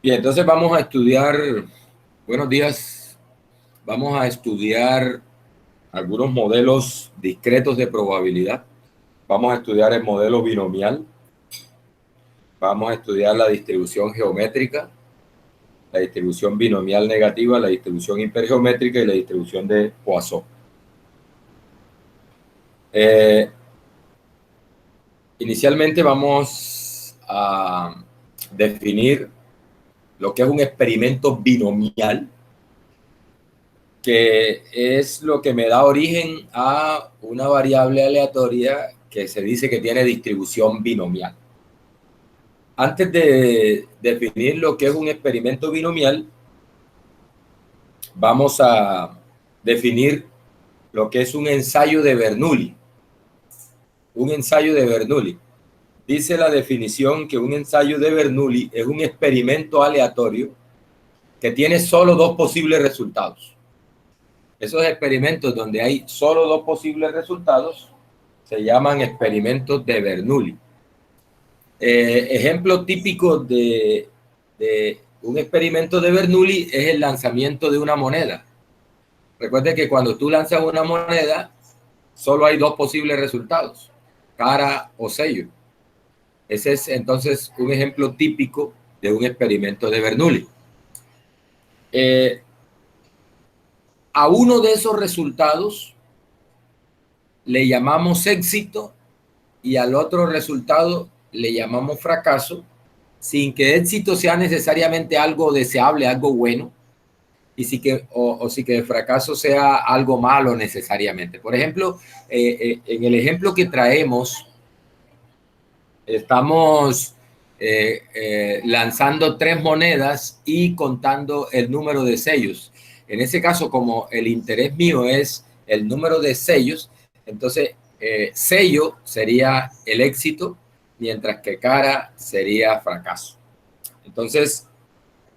Bien, entonces vamos a estudiar, buenos días, vamos a estudiar algunos modelos discretos de probabilidad. Vamos a estudiar el modelo binomial, vamos a estudiar la distribución geométrica, la distribución binomial negativa, la distribución hipergeométrica y la distribución de Poisson. Inicialmente vamos a definir lo que es un experimento binomial, que es lo que me da origen a una variable aleatoria que se dice que tiene distribución binomial. Antes de definir lo que es un experimento binomial, vamos a definir lo que es un ensayo de Bernoulli. Un ensayo de Bernoulli. Dice la definición que un ensayo de Bernoulli es un experimento aleatorio que tiene solo dos posibles resultados. Esos experimentos donde hay solo dos posibles resultados se llaman experimentos de Bernoulli. Ejemplo típico de un experimento de Bernoulli es el lanzamiento de una moneda. Recuerde que cuando tú lanzas una moneda, solo hay dos posibles resultados, cara o sello. Ese es entonces un ejemplo típico de un experimento de Bernoulli. A uno de esos resultados le llamamos éxito y al otro resultado le llamamos fracaso, sin que éxito sea necesariamente algo deseable, algo bueno, y sí que, o sí que el fracaso sea algo malo necesariamente. Por ejemplo, en el ejemplo que traemos, estamos lanzando 3 monedas y contando el número de sellos. En ese caso, como el interés mío es el número de sellos, entonces sello sería el éxito, mientras que cara sería fracaso. Entonces,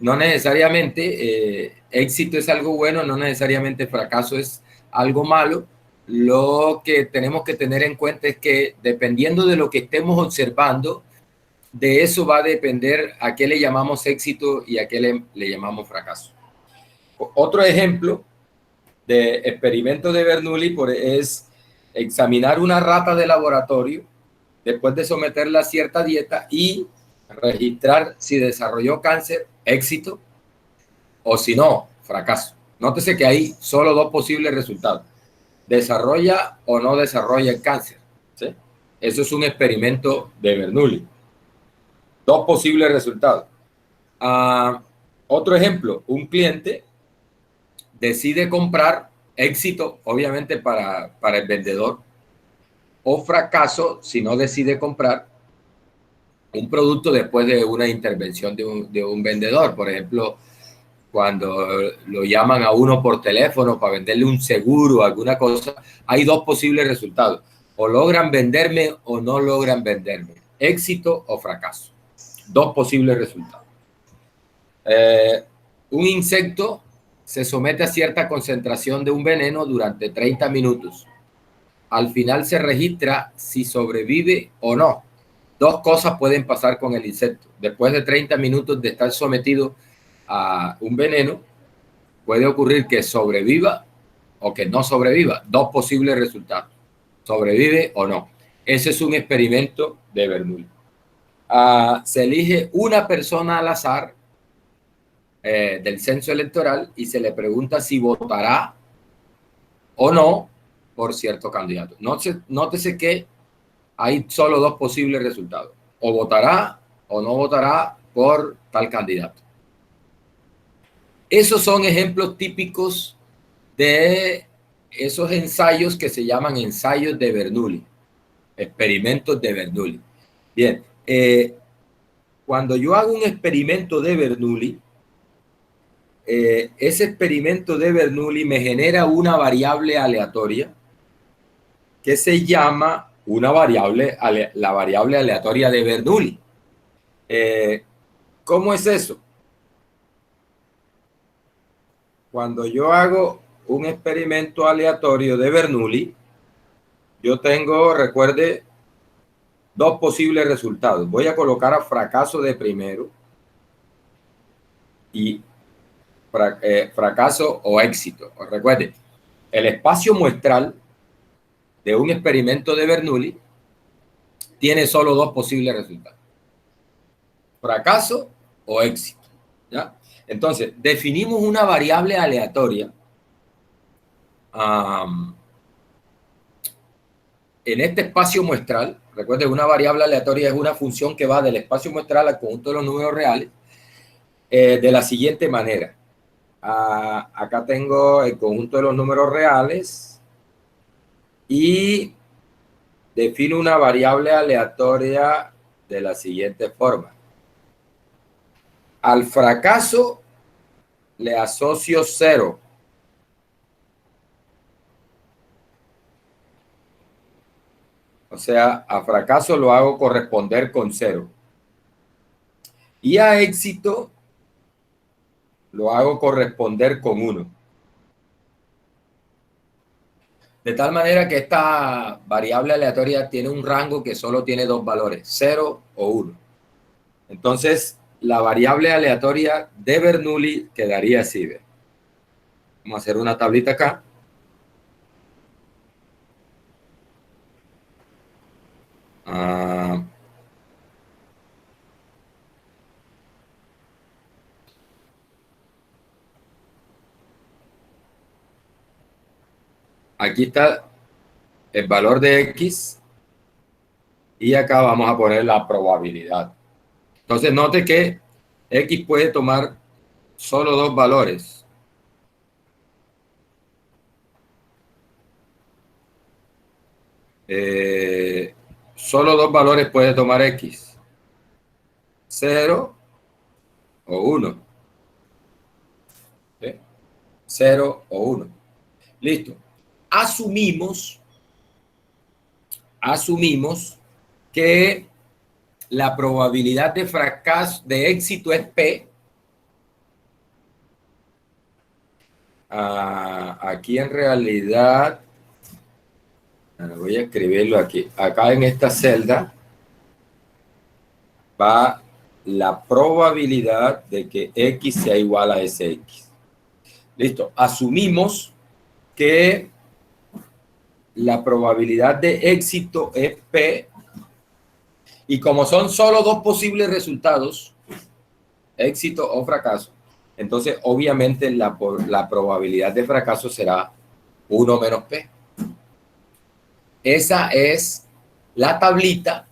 no necesariamente éxito es algo bueno, no necesariamente fracaso es algo malo. Lo que tenemos que tener en cuenta es que dependiendo de lo que estemos observando, de eso va a depender a qué le llamamos éxito y a qué le llamamos fracaso. Otro ejemplo de experimento de Bernoulli es examinar una rata de laboratorio después de someterla a cierta dieta y registrar si desarrolló cáncer, éxito, o si no, fracaso. Nótese que hay solo dos posibles resultados. Desarrolla o no desarrolla el cáncer. ¿Sí? Eso es un experimento de Bernoulli. Dos posibles resultados. Otro ejemplo, un cliente decide comprar, éxito obviamente para el vendedor, o fracaso si no decide comprar un producto después de una intervención de un vendedor. Por ejemplo, cuando lo llaman a uno por teléfono para venderle un seguro o alguna cosa, hay dos posibles resultados. O logran venderme o no logran venderme. Éxito o fracaso. Dos posibles resultados. Un insecto se somete a cierta concentración de un veneno durante 30 minutos. Al final se registra si sobrevive o no. Dos cosas pueden pasar con el insecto. Después de 30 minutos de estar sometido a un veneno, puede ocurrir que sobreviva o que no sobreviva. Dos posibles resultados. Sobrevive o no. Ese es un experimento de Bernoulli. Se elige una persona al azar del censo electoral y se le pregunta si votará o no por cierto candidato. Nótese que hay solo dos posibles resultados. O votará o no votará por tal candidato. Esos son ejemplos típicos de esos ensayos que se llaman ensayos de Bernoulli, experimentos de Bernoulli. Bien, cuando yo hago un experimento de Bernoulli, ese experimento de Bernoulli me genera una variable aleatoria que se llama la variable aleatoria de Bernoulli. ¿Cómo es eso? Cuando yo hago un experimento aleatorio de Bernoulli, yo tengo, recuerde, dos posibles resultados. Voy a colocar a fracaso de primero y fracaso o éxito. Recuerde, el espacio muestral de un experimento de Bernoulli tiene solo dos posibles resultados: fracaso o éxito. ¿Ya? Entonces, definimos una variable aleatoria en este espacio muestral. Recuerden, una variable aleatoria es una función que va del espacio muestral al conjunto de los números reales de la siguiente manera. Acá tengo el conjunto de los números reales y defino una variable aleatoria de la siguiente forma. Al fracaso le asocio 0. O sea, a fracaso lo hago corresponder con 0. Y a éxito lo hago corresponder con 1. De tal manera que esta variable aleatoria tiene un rango que solo tiene dos valores, 0 o 1. Entonces, la variable aleatoria de Bernoulli quedaría así. ¿Ve? Vamos a hacer una tablita acá. Aquí está el valor de X y acá vamos a poner la probabilidad. Entonces, note que X puede tomar solo dos valores. Solo dos valores puede tomar X: 0 o 1. ¿Sí? 0 o 1. Listo. Asumimos que la probabilidad de fracaso, de éxito es P. Aquí en realidad, voy a escribirlo aquí. Acá en esta celda va la probabilidad de que X sea igual a SX. Listo. Asumimos que la probabilidad de éxito es P. Y como son solo dos posibles resultados, éxito o fracaso, entonces obviamente la probabilidad de fracaso será 1 menos P. Esa es la tablita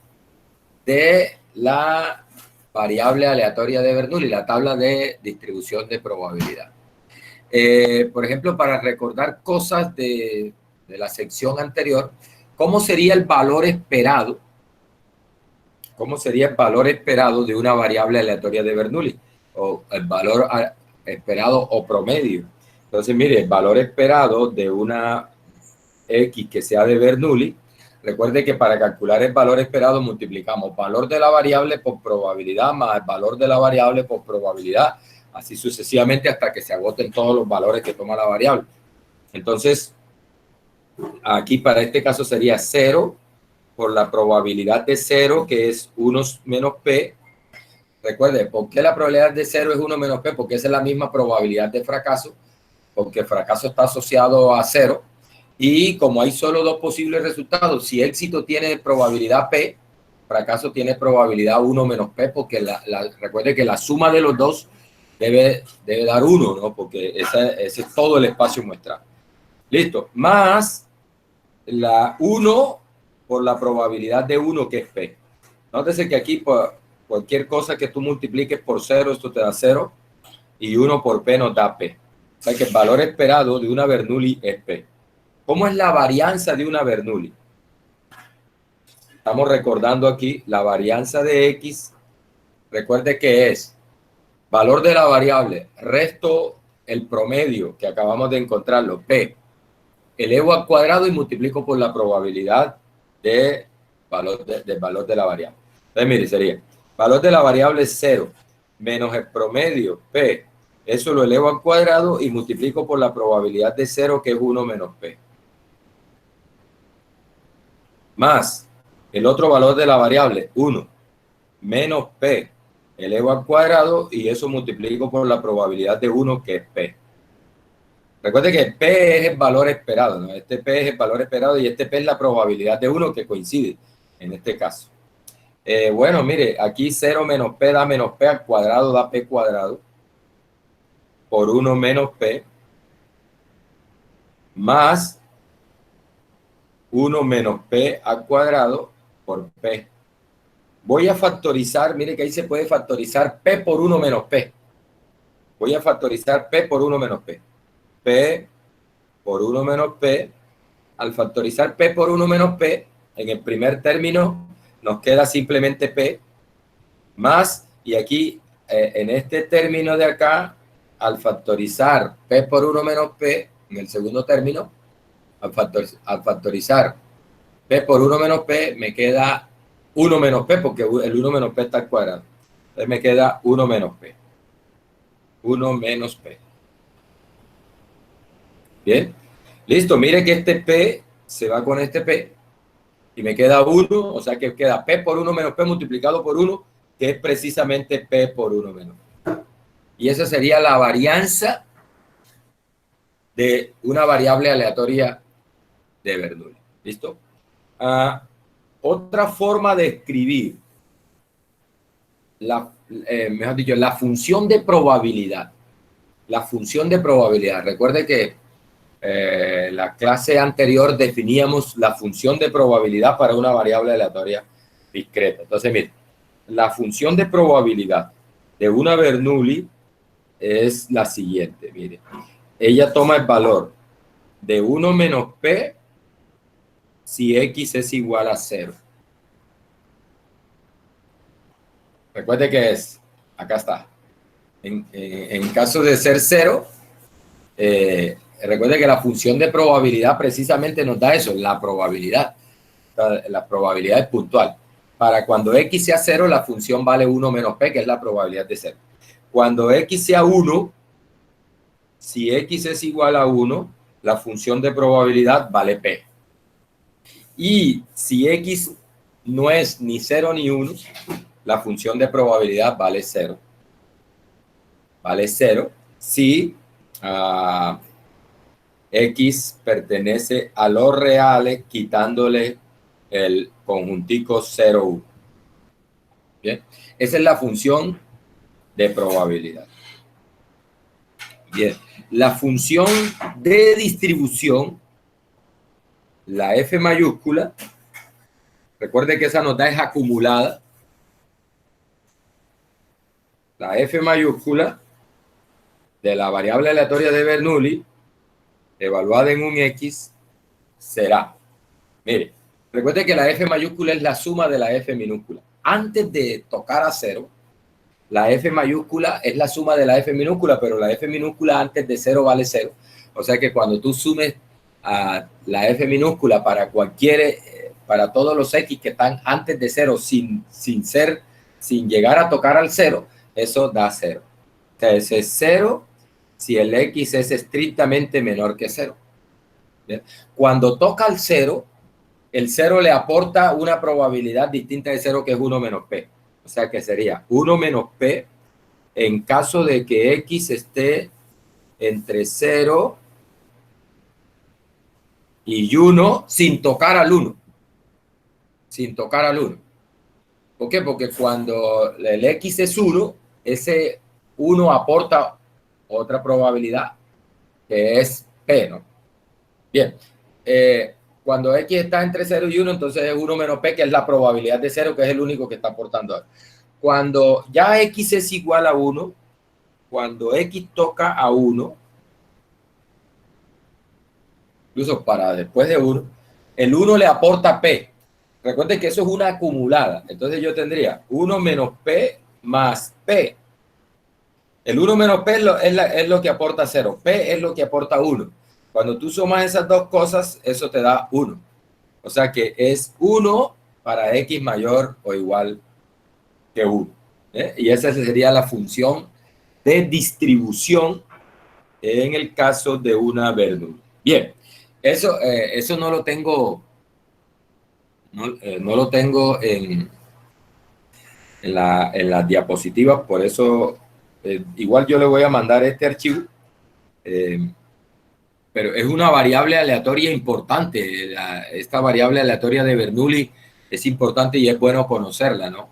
de la variable aleatoria de Bernoulli, la tabla de distribución de probabilidad. Por ejemplo, para recordar cosas de la sección anterior, ¿cómo sería el valor esperado? ¿Cómo sería el valor esperado de una variable aleatoria de Bernoulli? O el valor esperado o promedio. Entonces, mire, el valor esperado de una X que sea de Bernoulli, recuerde que para calcular el valor esperado multiplicamos valor de la variable por probabilidad más el valor de la variable por probabilidad, así sucesivamente hasta que se agoten todos los valores que toma la variable. Entonces, aquí para este caso sería 0 por la probabilidad de 0, que es 1 menos P. Recuerde, ¿por qué la probabilidad de 0 es 1 menos P? Porque esa es la misma probabilidad de fracaso, porque el fracaso está asociado a 0. Y como hay solo dos posibles resultados, si éxito tiene probabilidad P, fracaso tiene probabilidad 1 menos P, porque recuerde que la suma de los dos debe dar 1, ¿no? Porque ese es todo el espacio muestral. Listo. Más la 1 por la probabilidad de 1, que es P. Nótese que aquí por cualquier cosa que tú multipliques por 0, esto te da 0, y 1 por P nos da P. O sea que el valor esperado de una Bernoulli es P. ¿Cómo es la varianza de una Bernoulli? Estamos recordando aquí la varianza de X. Recuerde que es valor de la variable, resto el promedio que acabamos de encontrarlo, P, elevo al cuadrado y multiplico por la probabilidad del valor de la variable. Entonces, mire, sería valor de la variable es 0 menos el promedio P. Eso lo elevo al cuadrado y multiplico por la probabilidad de 0, que es 1 menos P. Más el otro valor de la variable, 1 menos P. elevo al cuadrado y eso multiplico por la probabilidad de 1, que es P. Recuerde que P es el valor esperado, ¿no? Este P es el valor esperado y este P es la probabilidad de 1 que coincide en este caso. Bueno, mire, aquí 0 menos P da menos P al cuadrado, da P cuadrado, por 1 menos P, más 1 menos P al cuadrado por P. Voy a factorizar, mire que ahí se puede factorizar P por 1 menos P. Voy a factorizar P por 1 menos P. P por 1 menos P. Al factorizar P por 1 menos P, en el primer término nos queda simplemente P, más, y aquí en este término de acá, al factorizar P por 1 menos P, en el segundo término, al factorizar P por 1 menos P, me queda 1 menos P, porque el 1 menos P está al cuadrado. Entonces me queda 1 menos P. 1 menos P. Bien. Listo. Mire que este P se va con este P y me queda 1, o sea que queda P por 1 menos P multiplicado por 1, que es precisamente P por 1 menos P. Y esa sería la varianza de una variable aleatoria de Bernoulli. ¿Listo? Otra forma de escribir mejor dicho, la función de probabilidad. La función de probabilidad. Recuerde que la clase anterior definíamos la función de probabilidad para una variable aleatoria discreta. Entonces, mire, la función de probabilidad de una Bernoulli es la siguiente. Mire, ella toma el valor de 1 menos P si X es igual a 0. Recuerde que es, acá está. En caso de ser 0, recuerde que la función de probabilidad precisamente nos da eso, la probabilidad. La probabilidad es puntual. Para cuando X sea 0, la función vale 1 menos P, que es la probabilidad de 0. Cuando X sea 1, si X es igual a 1, la función de probabilidad vale P. Y si X no es ni 0 ni 1, la función de probabilidad vale 0. Vale 0 si X pertenece a los reales quitándole el conjuntico 0, 1. Bien, esa es la función de probabilidad. Bien, la función de distribución, la F mayúscula, recuerde que esa nota es acumulada. La F mayúscula de la variable aleatoria de Bernoulli, evaluada en un X, será, mire, recuerde que la F mayúscula es la suma de la F minúscula. Antes de tocar a 0, la F mayúscula es la suma de la F minúscula, pero la F minúscula antes de 0 vale 0. O sea que cuando tú sumes a la F minúscula para para todos los X que están antes de 0 sin llegar a tocar al 0, eso da 0. Entonces es 0 si el X es estrictamente menor que 0. ¿Bien? Cuando toca al 0, el 0 le aporta una probabilidad distinta de 0, que es 1 menos P. O sea que sería 1 menos P en caso de que X esté entre 0 y 1 sin tocar al 1. Sin tocar al 1. ¿Por qué? Porque cuando el X es 1, ese 1 aporta otra probabilidad que es P, ¿no? Bien. Cuando X está entre 0 y 1, entonces es 1 menos P, que es la probabilidad de 0, que es el único que está aportando. Cuando ya X es igual a 1, cuando X toca a 1, incluso para después de 1, el 1 le aporta P. Recuerden que eso es una acumulada. Entonces yo tendría 1 menos P más P. El 1 menos P es lo que aporta 0. P es lo que aporta 1. Cuando tú sumas esas dos cosas, eso te da 1. O sea que es 1 para X mayor o igual que 1. Y esa sería la función de distribución en el caso de una Bernoulli. Bien, eso no lo tengo, no lo tengo en las diapositivas, por eso igual yo le voy a mandar este archivo, pero es una variable aleatoria importante. Esta variable aleatoria de Bernoulli es importante y es bueno conocerla, ¿no?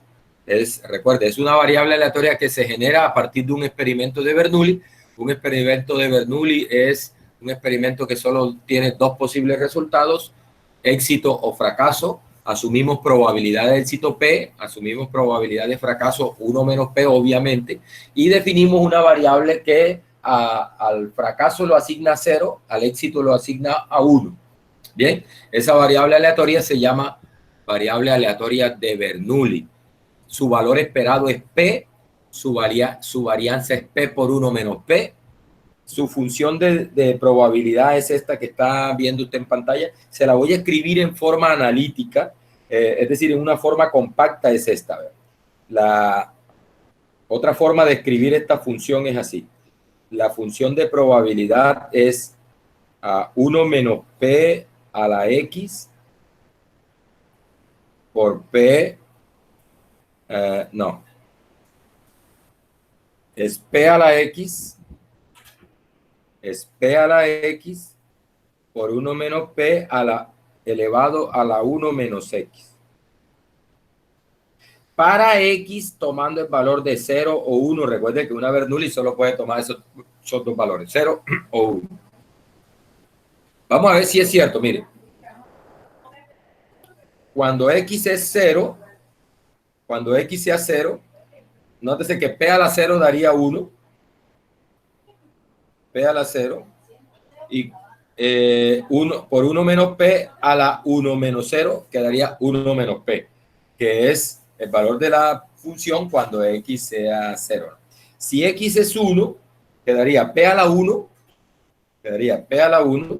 Recuerde, es una variable aleatoria que se genera a partir de un experimento de Bernoulli. Un experimento de Bernoulli es un experimento que solo tiene dos posibles resultados, éxito o fracaso. Asumimos probabilidad de éxito P, asumimos probabilidad de fracaso 1 menos P, obviamente, y definimos una variable que al fracaso lo asigna 0, al éxito lo asigna a 1. Bien, esa variable aleatoria se llama variable aleatoria de Bernoulli. Su valor esperado es P, su varianza es P por 1 menos P. Su función de probabilidad es esta que está viendo usted en pantalla. Se la voy a escribir en forma analítica, es decir, en una forma compacta es esta. La otra forma de escribir esta función es así. La función de probabilidad es 1 menos P a la X por P, no, es P a la X, es P a la X por 1 menos P a la elevado a la 1 menos X. Para X tomando el valor de 0 o 1, recuerden que una Bernoulli solo puede tomar esos dos valores, 0 o 1. Vamos a ver si es cierto, mire. Cuando X es 0, cuando X sea 0, nótese que P a la 0 daría 1, P a la 0, y 1 por 1 menos P a la 1 menos 0 quedaría 1 menos P, que es el valor de la función cuando X sea 0. Si X es 1, quedaría P a la 1, quedaría P a la 1,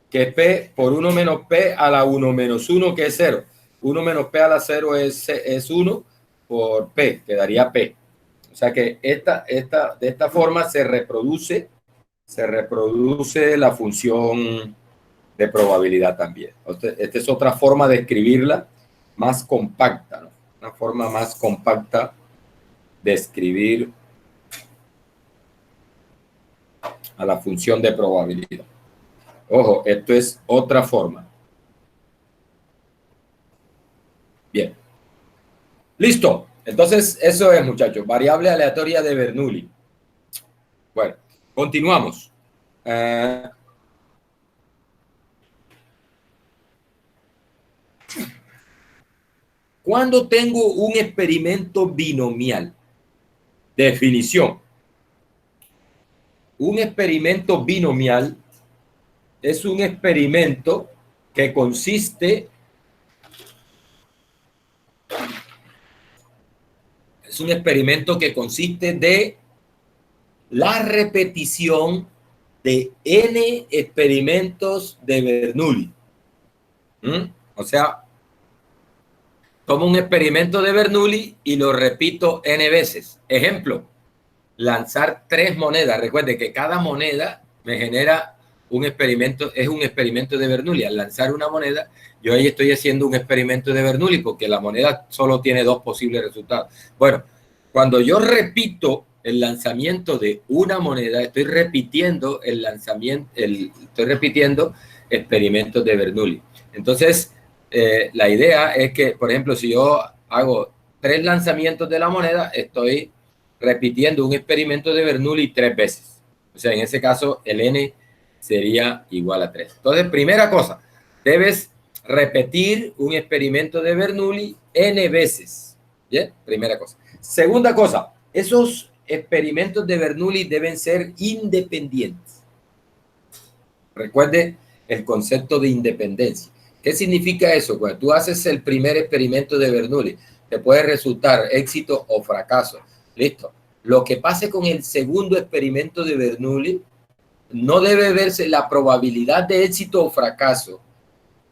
que es P por 1 menos P a la 1 menos 1, que es 0. 1 menos P a la 0 es 1 por P, quedaría P. O sea que de esta forma se reproduce la función de probabilidad también. Esta es otra forma de escribirla más compacta, ¿no? Una forma más compacta de escribir a la función de probabilidad. Ojo, esto es otra forma. Bien. Listo. Entonces, eso es, muchachos, variable aleatoria de Bernoulli. Bueno, continuamos. Cuando tengo un experimento binomial, definición. Un experimento binomial es un experimento que consiste, de la repetición de n experimentos de Bernoulli. O sea, tomo un experimento de Bernoulli y lo repito n veces. Ejemplo, lanzar 3 monedas. Recuerde que cada moneda me genera un experimento, es un experimento de Bernoulli. Al lanzar una moneda, yo ahí estoy haciendo un experimento de Bernoulli porque la moneda solo tiene 2 posibles resultados. Bueno, cuando yo repito el lanzamiento de una moneda, estoy repitiendo estoy repitiendo experimentos de Bernoulli. Entonces, la idea es que, por ejemplo, si yo hago 3 lanzamientos de la moneda, estoy repitiendo un experimento de Bernoulli 3 veces. O sea, en ese caso, el n sería igual a 3. Entonces, primera cosa, debes repetir un experimento de Bernoulli n veces. ¿Bien? Primera cosa. Segunda cosa, esos experimentos de Bernoulli deben ser independientes. Recuerde el concepto de independencia. ¿Qué significa eso? Cuando tú haces el primer experimento de Bernoulli, te puede resultar éxito o fracaso. Listo. Lo que pase con el segundo experimento de Bernoulli no debe verse la probabilidad de éxito o fracaso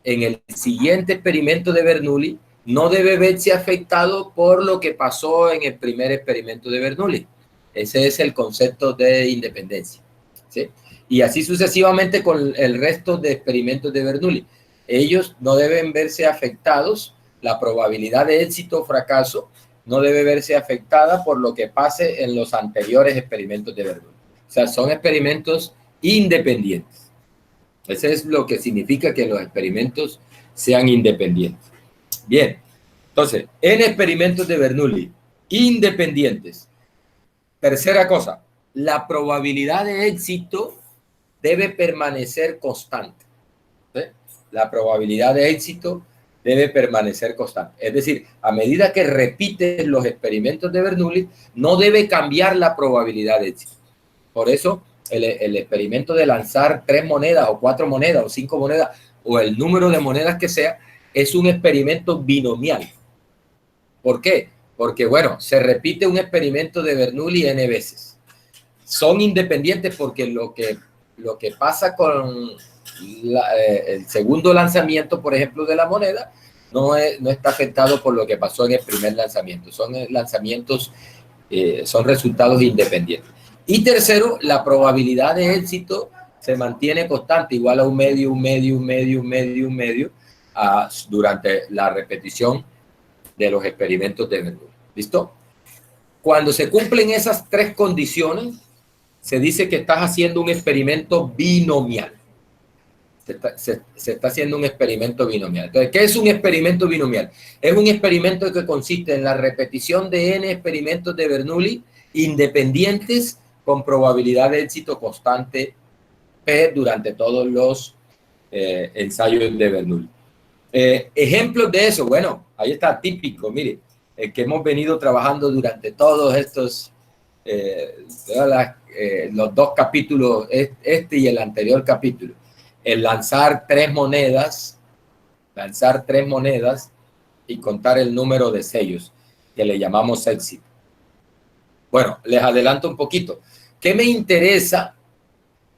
en el siguiente experimento de Bernoulli, no debe verse afectado por lo que pasó en el primer experimento de Bernoulli. Ese es el concepto de independencia, ¿sí? Y así sucesivamente con el resto de experimentos de Bernoulli. Ellos no deben verse afectados la probabilidad de éxito o fracaso no debe verse afectada por lo que pase en los anteriores experimentos de Bernoulli. O sea, son experimentos independientes. Eso es lo que significa que los experimentos sean independientes. Bien, entonces, en experimentos de Bernoulli independientes, tercera cosa, la probabilidad de éxito debe permanecer constante. ¿Sí? La probabilidad de éxito debe permanecer constante. Es decir, a medida que repites los experimentos de Bernoulli, no debe cambiar la probabilidad de éxito. Por eso, el experimento de lanzar 3 monedas o 4 monedas o 5 monedas o el número de monedas que sea, es un experimento binomial. ¿Por qué? Porque, bueno, se repite un experimento de Bernoulli n veces. Son independientes porque lo que pasa con el segundo lanzamiento, por ejemplo, de la moneda, no está afectado por lo que pasó en el primer lanzamiento. Son lanzamientos, son resultados independientes. Y tercero, la probabilidad de éxito se mantiene constante, igual a un medio, durante la repetición de los experimentos de Bernoulli. ¿Listo? Cuando se cumplen esas 3 condiciones, se dice que estás haciendo un experimento binomial. Se está haciendo un experimento binomial. Entonces, ¿qué es un experimento binomial? Es un experimento que consiste en la repetición de n experimentos de Bernoulli independientes con probabilidad de éxito constante P durante todos los ensayos de Bernoulli. Ejemplos de eso, bueno, ahí está típico, mire, el que hemos venido trabajando durante todos estos, los 2 capítulos, este y el anterior capítulo. El lanzar 3 monedas y contar el número de sellos, que le llamamos éxito. Bueno, les adelanto un poquito. ¿Qué me interesa?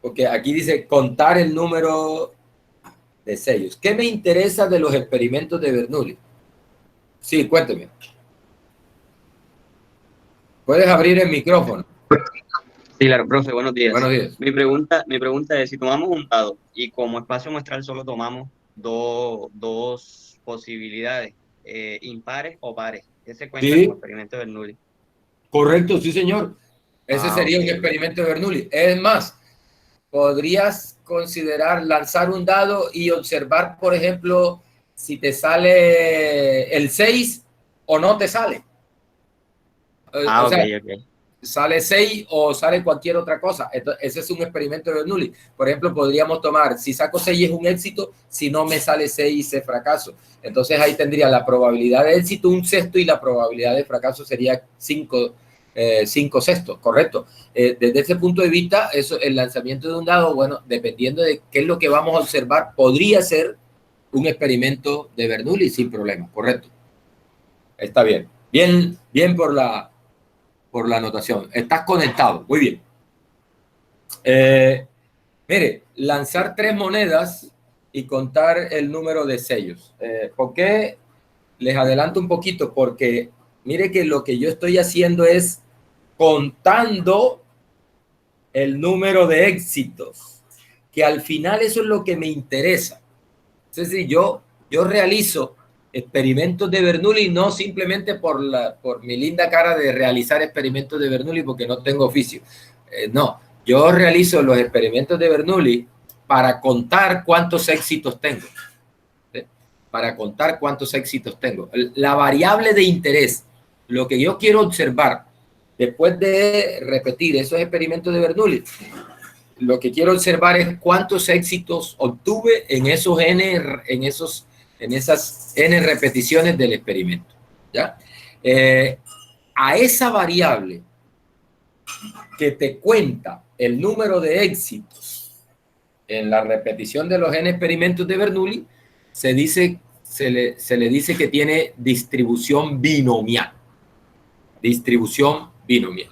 Porque aquí dice contar el número de sellos. ¿Qué me interesa de los experimentos de Bernoulli? Sí, cuénteme. Puedes abrir el micrófono. Sí, claro, profe, buenos días. Buenos días. Mi pregunta es, si tomamos un dado y como espacio muestral solo tomamos dos posibilidades, impares o pares, ¿qué se cuenta Sí, como experimento de Bernoulli? correcto, sí, señor. Ese sería un Ok. experimento de Bernoulli. Es más, podrías considerar lanzar un dado y observar, por ejemplo, si te sale el 6 o no te sale. O Ok, sea, ok. sale 6 o sale cualquier otra cosa. Entonces, ese es un experimento de Bernoulli. Por ejemplo, podríamos tomar, si saco 6 es un éxito, si no me sale 6 es fracaso. Entonces ahí tendría la probabilidad de éxito un sexto y la probabilidad de fracaso sería 5 sextos, correcto. Desde ese punto de vista, eso, el lanzamiento de un dado, bueno, dependiendo de qué es lo que vamos a observar, podría ser un experimento de Bernoulli sin problema, correcto. Está bien. Bien por la anotación. Estás conectado. Muy bien. Mire, lanzar 3 monedas y contar el número de sellos. ¿Por qué? Les adelanto un poquito porque mire que lo que yo estoy haciendo es contando el número de éxitos, que al final eso es lo que me interesa. Es decir, yo realizo experimentos de Bernoulli no simplemente por mi linda cara de realizar experimentos de Bernoulli porque no tengo oficio. No, yo realizo los experimentos de Bernoulli para contar cuántos éxitos tengo. ¿Sí? Para contar cuántos éxitos tengo. La variable de interés, lo que yo quiero observar después de repetir esos experimentos de Bernoulli, lo que quiero observar es cuántos éxitos obtuve en esas n repeticiones del experimento. ¿Ya? A esa variable que te cuenta el número de éxitos en la repetición de los n experimentos de Bernoulli, se le dice que tiene distribución binomial. Distribución binomial.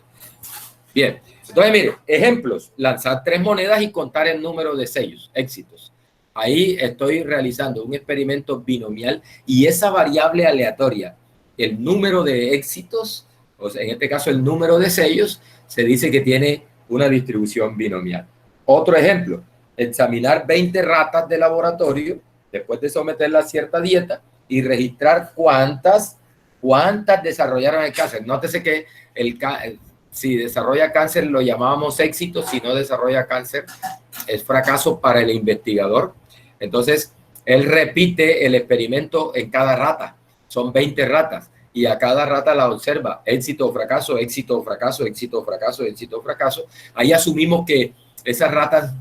Bien. Entonces, mire, ejemplos, lanzar 3 monedas y contar el número de sellos, éxitos. Ahí estoy realizando un experimento binomial y esa variable aleatoria, el número de éxitos, o sea, en este caso el número de sellos, se dice que tiene una distribución binomial. Otro ejemplo, examinar 20 ratas de laboratorio después de someterlas a cierta dieta y registrar cuántas desarrollaron el cáncer. Nótese que si desarrolla cáncer lo llamábamos éxito, si no desarrolla cáncer es fracaso para el investigador. Entonces, él repite el experimento en cada rata. Son 20 ratas y a cada rata la observa. Éxito o fracaso, éxito o fracaso, éxito o fracaso, éxito o fracaso. Ahí asumimos que esas ratas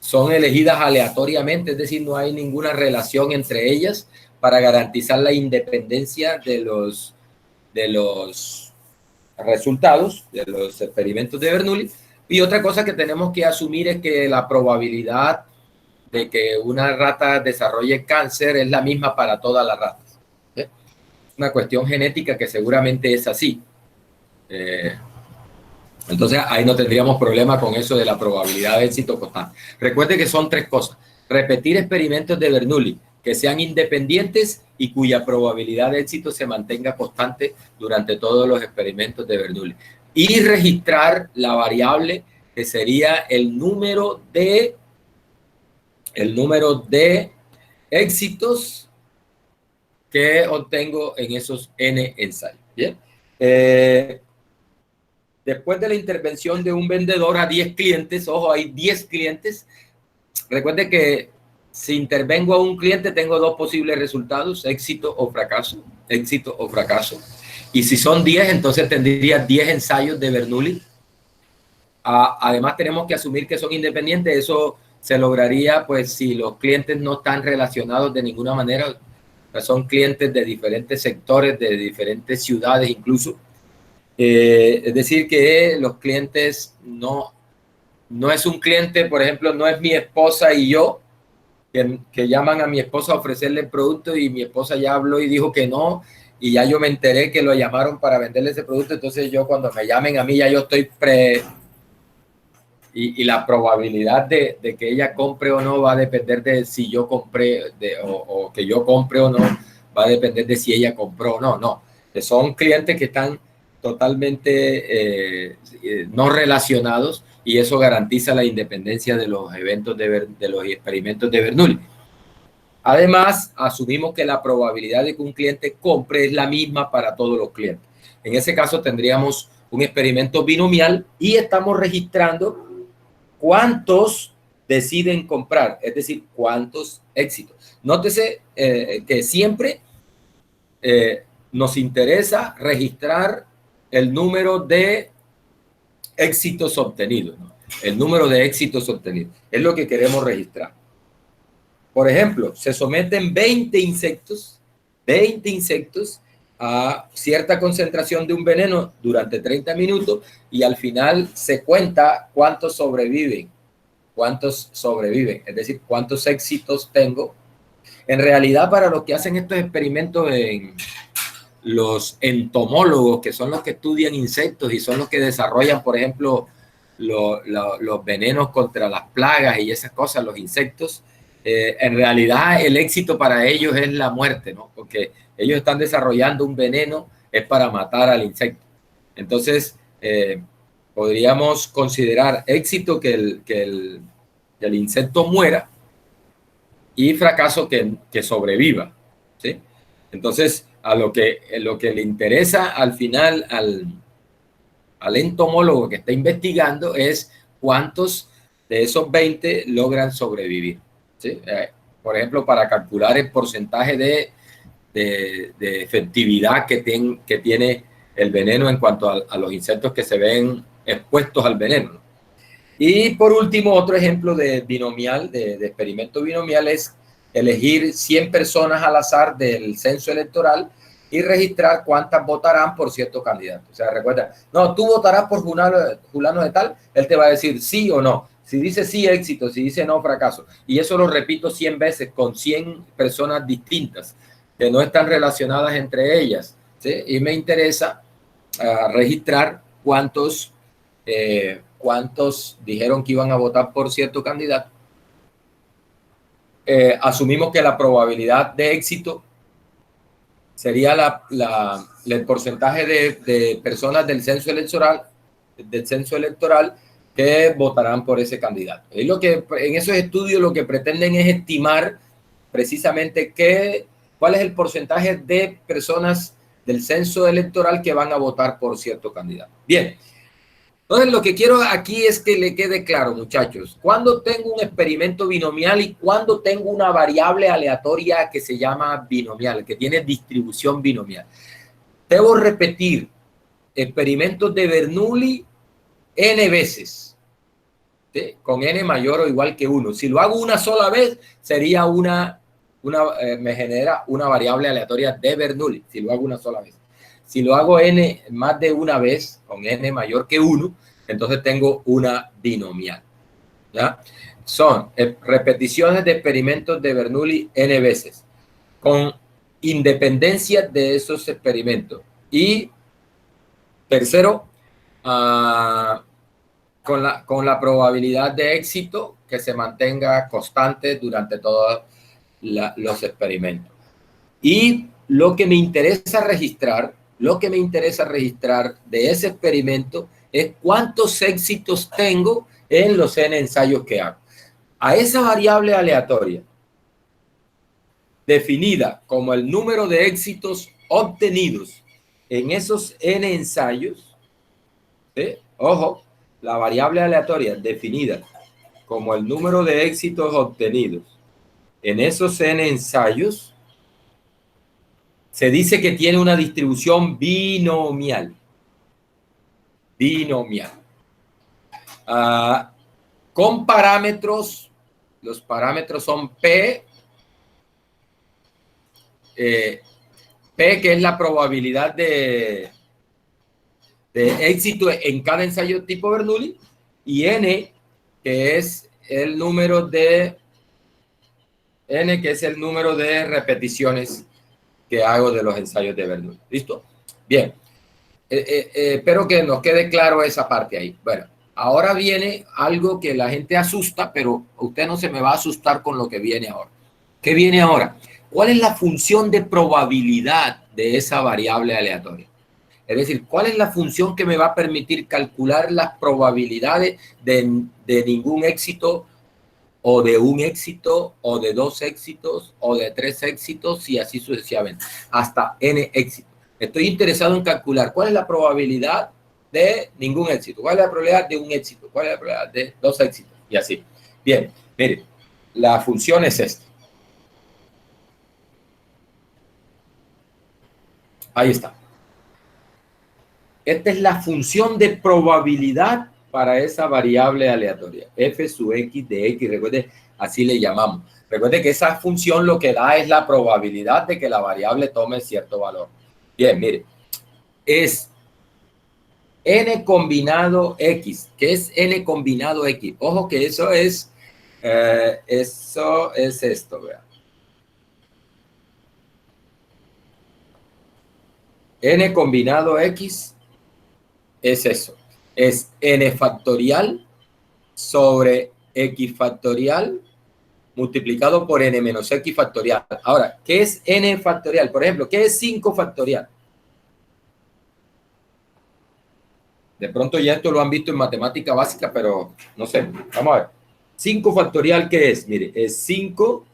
son elegidas aleatoriamente, es decir, no hay ninguna relación entre ellas para garantizar la independencia de los resultados de los experimentos de Bernoulli. Y otra cosa que tenemos que asumir es que la probabilidad de que una rata desarrolle cáncer es la misma para todas las ratas. Una cuestión genética que seguramente es así. Entonces ahí no tendríamos problema con eso de la probabilidad de éxito constante. Recuerde que son 3 cosas: repetir experimentos de Bernoulli que sean independientes y cuya probabilidad de éxito se mantenga constante durante todos los experimentos de Bernoulli, y registrar la variable que sería el número de éxitos que obtengo en esos N ensayos. ¿Bien? Después de la intervención de un vendedor a 10 clientes, ojo, hay 10 clientes. Recuerde que si intervengo a un cliente tengo 2 posibles resultados: éxito o fracaso, éxito o fracaso. Y si son 10, entonces tendría 10 ensayos de Bernoulli. Además tenemos que asumir que son independientes. Eso se lograría pues si los clientes no están relacionados de ninguna manera. Son clientes de diferentes sectores, de diferentes ciudades incluso. Es decir, que los clientes no es un cliente, por ejemplo, no es mi esposa y yo, que llaman a mi esposa a ofrecerle el producto y mi esposa ya habló y dijo que no, y ya yo me enteré que lo llamaron para venderle ese producto. Entonces yo, cuando me llamen a mí, ya yo estoy y la probabilidad de que ella compre o no va a depender de si yo compré o que yo compre o no, va a depender de si ella compró o no. No, son clientes que están totalmente no relacionados, y eso garantiza la independencia de los eventos de los experimentos de Bernoulli. Además, asumimos que la probabilidad de que un cliente compre es la misma para todos los clientes. En ese caso tendríamos un experimento binomial y estamos registrando cuántos deciden comprar, es decir, cuántos éxitos. Nótese que siempre nos interesa registrar el número de éxitos obtenidos, ¿no? El número de éxitos obtenidos es lo que queremos registrar. Por ejemplo, se someten 20 insectos a cierta concentración de un veneno durante 30 minutos y al final se cuenta cuántos sobreviven, es decir, cuántos éxitos tengo. En realidad, para los que hacen estos experimentos, los entomólogos, que son los que estudian insectos y son los que desarrollan, por ejemplo, los venenos contra las plagas y esas cosas, los insectos, en realidad el éxito para ellos es la muerte, ¿no? Porque ellos están desarrollando un veneno, es para matar al insecto. Entonces, podríamos considerar éxito que el insecto muera, y fracaso que sobreviva, ¿sí? Entonces, lo que le interesa al final al entomólogo que está investigando es cuántos de esos 20 logran sobrevivir, ¿sí? Por ejemplo, para calcular el porcentaje de efectividad que tiene el veneno en cuanto a los insectos que se ven expuestos al veneno, ¿no? Y por último, otro ejemplo de binomial, de experimento binomial, es elegir 100 personas al azar del censo electoral y registrar cuántas votarán por cierto candidato. O sea, recuerda, no, tú votarás por fulano de tal, él te va a decir sí o no. Si dice sí, éxito; si dice no, fracaso. Y eso lo repito 100 veces con 100 personas distintas que no están relacionadas entre ellas, ¿sí? Y me interesa registrar cuántos dijeron que iban a votar por cierto candidato. Asumimos que la probabilidad de éxito sería el porcentaje de personas del censo electoral que votarán por ese candidato. Y en esos estudios lo que pretenden es estimar precisamente cuál es el porcentaje de personas del censo electoral que van a votar por cierto candidato. Bien, entonces lo que quiero aquí es que le quede claro, muchachos, cuando tengo un experimento binomial y cuando tengo una variable aleatoria que se llama binomial, que tiene distribución binomial. Debo repetir experimentos de Bernoulli n veces, ¿sí? Con n mayor o igual que 1. Si lo hago una sola vez, sería me genera una variable aleatoria de Bernoulli, si lo hago una sola vez. Si lo hago n más de una vez, con n mayor que 1, entonces tengo una binomial, ¿ya? Son repeticiones de experimentos de Bernoulli n veces, con independencia de esos experimentos. Y tercero, con la probabilidad de éxito que se mantenga constante durante todos los experimentos. Y lo que me interesa registrar de ese experimento es cuántos éxitos tengo en los n ensayos que hago. A esa variable aleatoria, definida como el número de éxitos obtenidos en esos n ensayos, ¿sí? Ojo, la variable aleatoria definida como el número de éxitos obtenidos en esos n ensayos, se dice que tiene una distribución binomial. Binomial. Con parámetros, los parámetros son P, P que es la probabilidad de éxito en cada ensayo tipo Bernoulli, y N, que es el número de repeticiones que hago de los ensayos de Bernoulli. ¿Listo? Bien. Espero que nos quede claro esa parte ahí. Bueno, ahora viene algo que la gente asusta, pero usted no se me va a asustar con lo que viene ahora. ¿Qué viene ahora? ¿Cuál es la función de probabilidad de esa variable aleatoria? Es decir, ¿cuál es la función que me va a permitir calcular las probabilidades de ningún éxito, o de un éxito, o de dos éxitos, o de tres éxitos, y así sucesivamente, hasta n éxitos? Estoy interesado en calcular cuál es la probabilidad de ningún éxito, cuál es la probabilidad de un éxito, cuál es la probabilidad de dos éxitos, y así. Bien, mire, la función es esta. Ahí está. Esta es la función de probabilidad para esa variable aleatoria, f sub x de x. Recuerde, así le llamamos. Recuerde que esa función lo que da es la probabilidad de que la variable tome cierto valor. Bien, mire, es n combinado x. ¿Qué es n combinado x? Ojo que eso es esto, vean. N combinado x es eso. Es n factorial sobre x factorial multiplicado por n menos x factorial. Ahora, ¿qué es n factorial? Por ejemplo, ¿qué es 5 factorial? De pronto ya esto lo han visto en matemática básica, pero no sé. Vamos a ver. 5 factorial, ¿qué es? Mire, es 5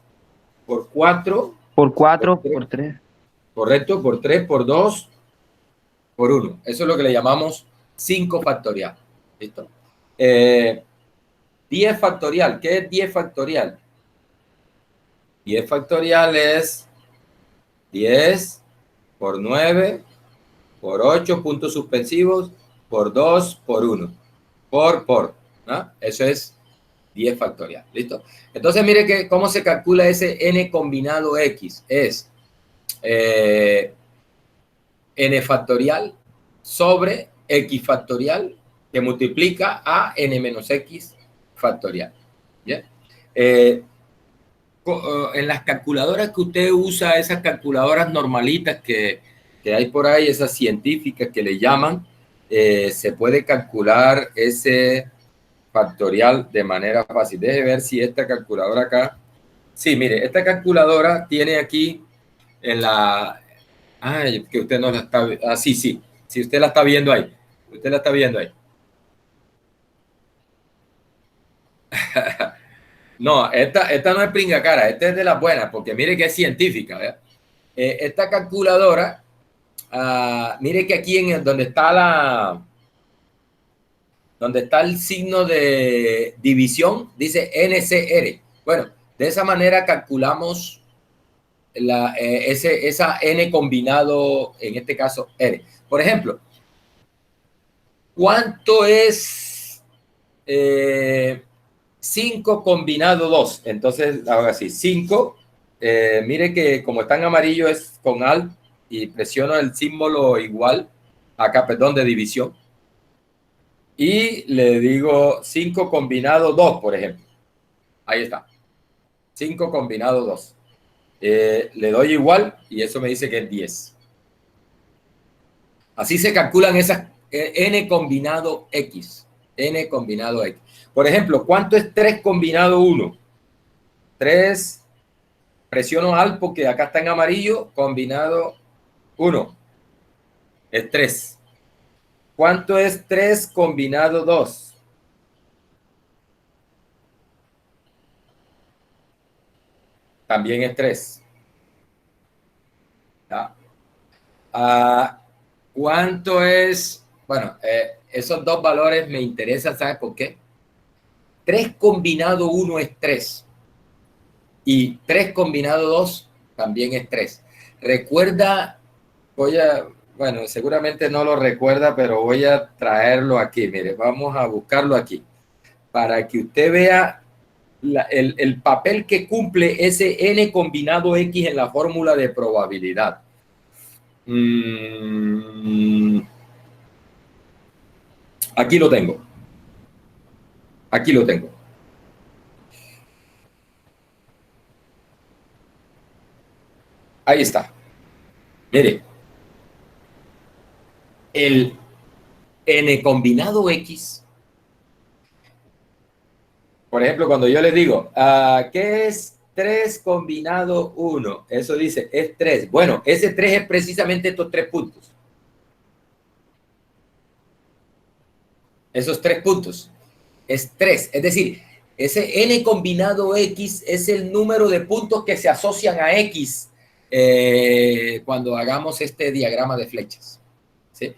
por 4. Por 4, por 3. Correcto, por 3, por 2, por 1. Eso es lo que le llamamos 5 factorial. ¿Listo? 10 factorial. ¿Qué es 10 factorial? 10 factorial es 10 por 9 por 8 puntos suspensivos por 2 por 1 por, ¿no? Eso es 10 factorial. ¿Listo? Entonces, mire cómo se calcula ese n combinado x. Es n factorial sobre x factorial que multiplica a n menos x factorial. ¿Bien? En las calculadoras que usted usa, esas calculadoras normalitas que hay por ahí, esas científicas que le llaman, se puede calcular ese factorial de manera fácil. Deje ver si esta calculadora acá. Sí, mire, esta calculadora tiene aquí en la... que usted no la está... sí, sí. Si usted la está viendo ahí. Usted la está viendo ahí. No, esta no es pringacara, esta es de las buenas, porque mire que es científica, ¿verdad? Esta calculadora, mire que aquí donde está el signo de división, dice NCR. Bueno, de esa manera calculamos esa N combinado, en este caso R. Por ejemplo, ¿cuánto es 5 combinado 2? Entonces, ahora sí, 5. Mire que como está en amarillo es con Alt y presiono el símbolo igual, acá, perdón, de división. Y le digo 5 combinado 2, por ejemplo. Ahí está. 5 combinado 2. Le doy igual y eso me dice que es 10. Así se calculan esas n combinado x. N combinado x. Por ejemplo, ¿cuánto es 3 combinado 1? 3, presiono Alt porque acá está en amarillo, combinado 1. Es 3. ¿Cuánto es 3 combinado 2? También es 3. ¿Ya? ¿Cuánto es? Bueno, esos dos valores me interesan, ¿sabes por qué? 3 combinado 1 es 3. Y 3 combinado 2 también es 3. Recuerda, bueno, seguramente no lo recuerda, pero voy a traerlo aquí. Mire, vamos a buscarlo aquí. Para que usted vea el papel que cumple ese n combinado x en la fórmula de probabilidad. Aquí lo tengo. Aquí lo tengo. Ahí está. Mire, el n combinado x, por ejemplo, cuando yo les digo, ¿qué es 3 combinado 1? Eso dice, es 3. Bueno, ese 3 es precisamente estos 3 puntos. Esos 3 puntos. Es 3. Es decir, ese n combinado x es el número de puntos que se asocian a x cuando hagamos este diagrama de flechas. ¿Sí?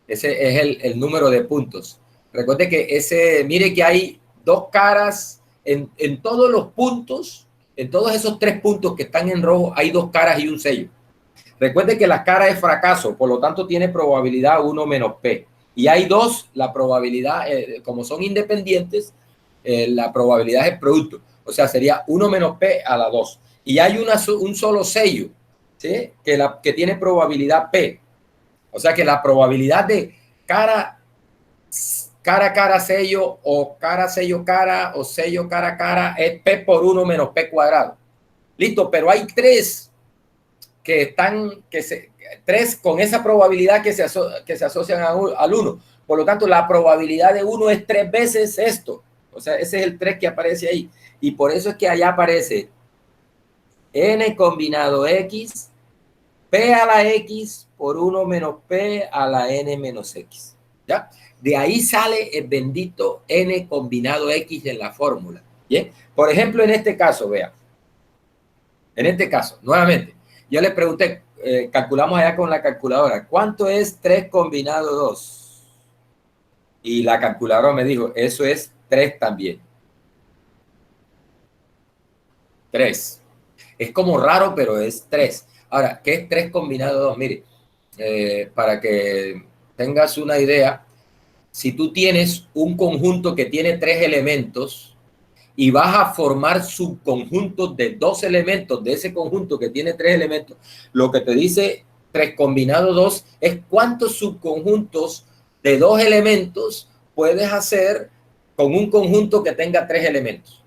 Ese es el número de puntos. Recuerde que mire que hay dos caras en todos los puntos, en todos esos 3 puntos que están en rojo, hay 2 caras y un sello. Recuerde que la cara es fracaso, por lo tanto tiene probabilidad 1 menos P. Y hay 2, la probabilidad, como son independientes, la probabilidad es el producto. O sea, sería 1 menos P a la 2. Y hay un solo sello, ¿sí? Que tiene probabilidad P. O sea que la probabilidad de cara, sello, o cara, sello, cara, o sello, cara, es P por 1 menos P cuadrado. Listo, pero hay 3 3 con esa probabilidad que se asocian al 1. Por lo tanto, la probabilidad de 1 es 3 veces esto. O sea, ese es el 3 que aparece ahí. Y por eso es que allá aparece n combinado x, p a la x por 1 menos p a la n menos x. ¿Ya? De ahí sale el bendito n combinado x en la fórmula. ¿Bien? Por ejemplo, en este caso, vea. En este caso, nuevamente, yo le pregunté, calculamos allá con la calculadora, ¿cuánto es 3 combinado 2? Y la calculadora me dijo, eso es 3 también. 3. Es como raro, pero es 3. Ahora, ¿qué es 3 combinado 2? Mire, para que tengas una idea, si tú tienes un conjunto que tiene 3 elementos y vas a formar subconjuntos de 2 elementos de ese conjunto que tiene 3 elementos, lo que te dice 3 combinado 2 es cuántos subconjuntos de 2 elementos puedes hacer con un conjunto que tenga 3 elementos.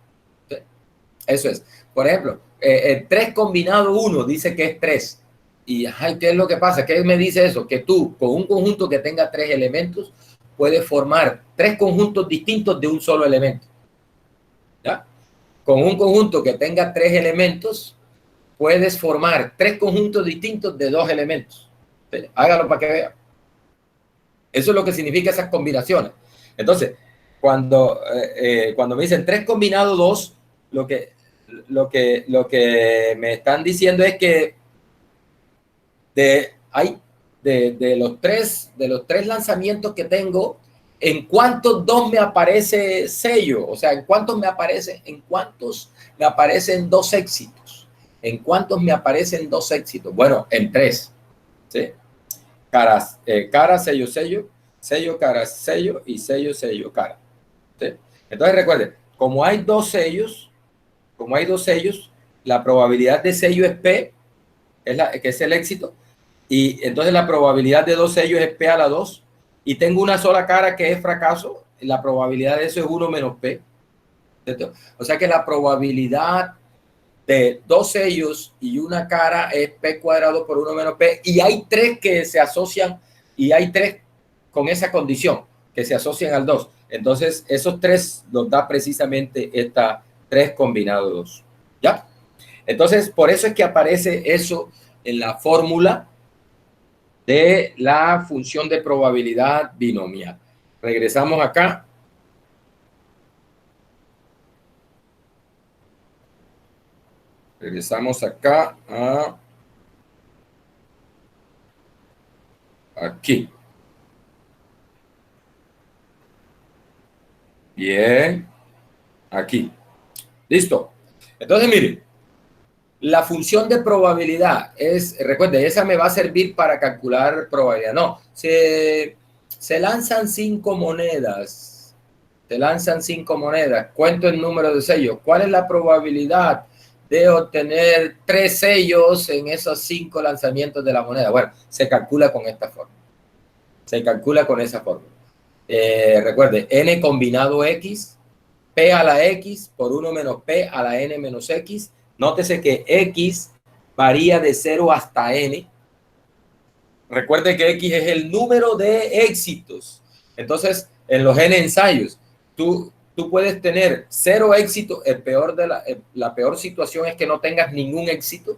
Eso es. Por ejemplo, 3 combinado 1 dice que es 3. ¿Y qué es lo que pasa? ¿Qué me dice eso? Que tú, con un conjunto que tenga 3 elementos, puedes formar 3 conjuntos distintos de un solo elemento. ¿Ya? Con un conjunto que tenga 3 elementos, puedes formar 3 conjuntos distintos de 2 elementos. ¿Sí? Hágalo para que vea. Eso es lo que significa esas combinaciones. Entonces, cuando me dicen 3 combinado 2, lo que, lo que me están diciendo es que de los tres lanzamientos que tengo, ¿en cuántos dos me aparece sello? O sea, ¿en cuántos me aparecen dos éxitos? ¿En cuántos me aparecen dos éxitos? Bueno, en tres. ¿Sí? Cara, sello, sello, sello, cara, sello y sello, sello, cara. ¿Sí? Entonces recuerden, como hay dos sellos, la probabilidad de sello es P, que es el éxito, y entonces la probabilidad de dos sellos es P a la 2, y tengo una sola cara que es fracaso, la probabilidad de eso es 1 menos P. ¿Cierto? O sea que la probabilidad de dos sellos y una cara es P cuadrado por 1 menos P, y hay tres que se asocian, y hay tres con esa condición, que se asocian al 2. Entonces, esos tres nos da precisamente esta 3 combinado 2. ¿Ya? Entonces, por eso es que aparece eso en la fórmula de la función de probabilidad binomial. Regresamos acá. Regresamos acá a aquí. Bien. Aquí. Listo. Entonces, miren, la función de probabilidad es, recuerde, esa me va a servir para calcular probabilidad. No, se lanzan 5 monedas. Se lanzan 5 monedas. Cuento el número de sellos. ¿Cuál es la probabilidad de obtener 3 sellos en esos 5 lanzamientos de la moneda? Bueno, se calcula con esta forma. Se calcula con esa forma. Recuerde, n combinado x, p a la x por 1 menos p a la n menos x. Nótese que x varía de 0 hasta n. Recuerde que x es el número de éxitos. Entonces, en los n ensayos, tú puedes tener 0 éxitos. La peor situación es que no tengas ningún éxito.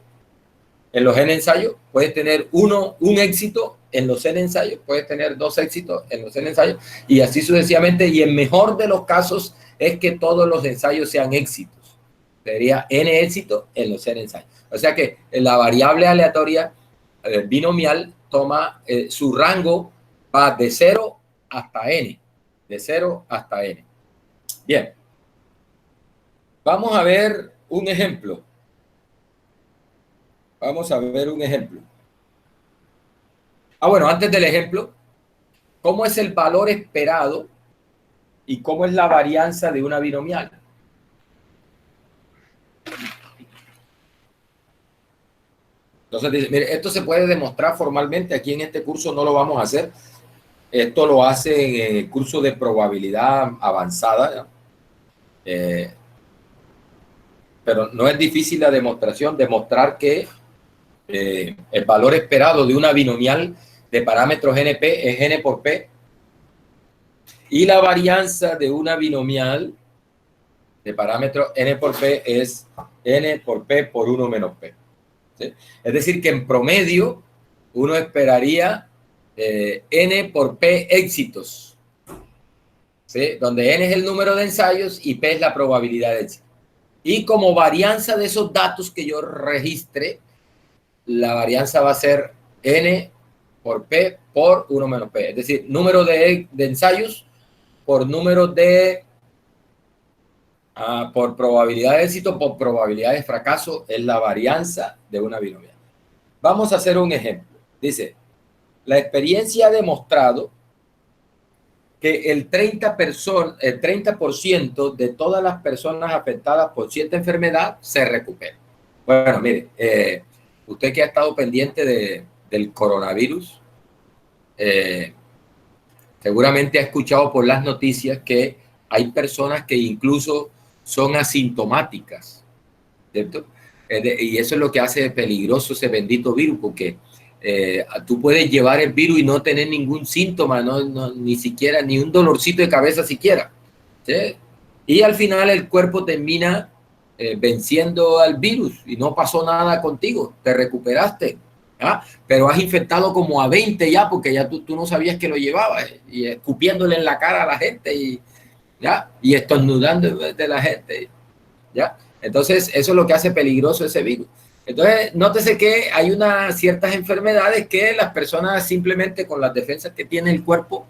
En los n ensayos puedes tener un éxito en los n ensayos, puedes tener 2 éxitos en los n ensayos, y así sucesivamente. Y el mejor de los casos es que todos los ensayos sean éxitos. Sería n éxito en los n ensayos. O sea que la variable aleatoria binomial toma su rango, va de 0 hasta n. De 0 hasta n. Bien. Vamos a ver un ejemplo. Vamos a ver un ejemplo. Bueno, antes del ejemplo, ¿cómo es el valor esperado y cómo es la varianza de una binomial? Entonces dice, mire, esto se puede demostrar formalmente. Aquí en este curso no lo vamos a hacer. Esto lo hace en el curso de probabilidad avanzada. Pero no es difícil la demostración, demostrar que el valor esperado de una binomial de parámetros NP es n por p, y la varianza de una binomial de parámetros n por p es n por p por 1 menos p. ¿Sí? Es decir, que en promedio uno esperaría n por p éxitos, ¿sí? Donde n es el número de ensayos y p es la probabilidad de éxito. Y como varianza de esos datos que yo registre, la varianza va a ser n por p por 1 menos p. Es decir, número de ensayos por número de... por probabilidad de éxito por probabilidad de fracaso es la varianza de una binomial. Vamos a hacer un ejemplo. Dice, la experiencia ha demostrado que el 30% de todas las personas afectadas por cierta enfermedad se recuperan. Bueno, mire, usted que ha estado pendiente del coronavirus, seguramente ha escuchado por las noticias que hay personas que incluso son asintomáticas, ¿cierto? Y eso es lo que hace peligroso ese bendito virus, porque tú puedes llevar el virus y no tener ningún síntoma, ni siquiera, ni un dolorcito de cabeza siquiera, ¿sí? Y al final el cuerpo termina venciendo al virus y no pasó nada contigo, te recuperaste, ¿ah? Pero has infectado como a 20 ya, porque ya tú no sabías que lo llevabas, y escupiéndole en la cara a la gente y estornudando de la gente. ¿ya? Entonces, eso es lo que hace peligroso ese virus. Entonces, nótese que hay unas ciertas enfermedades que las personas simplemente con las defensas que tiene el cuerpo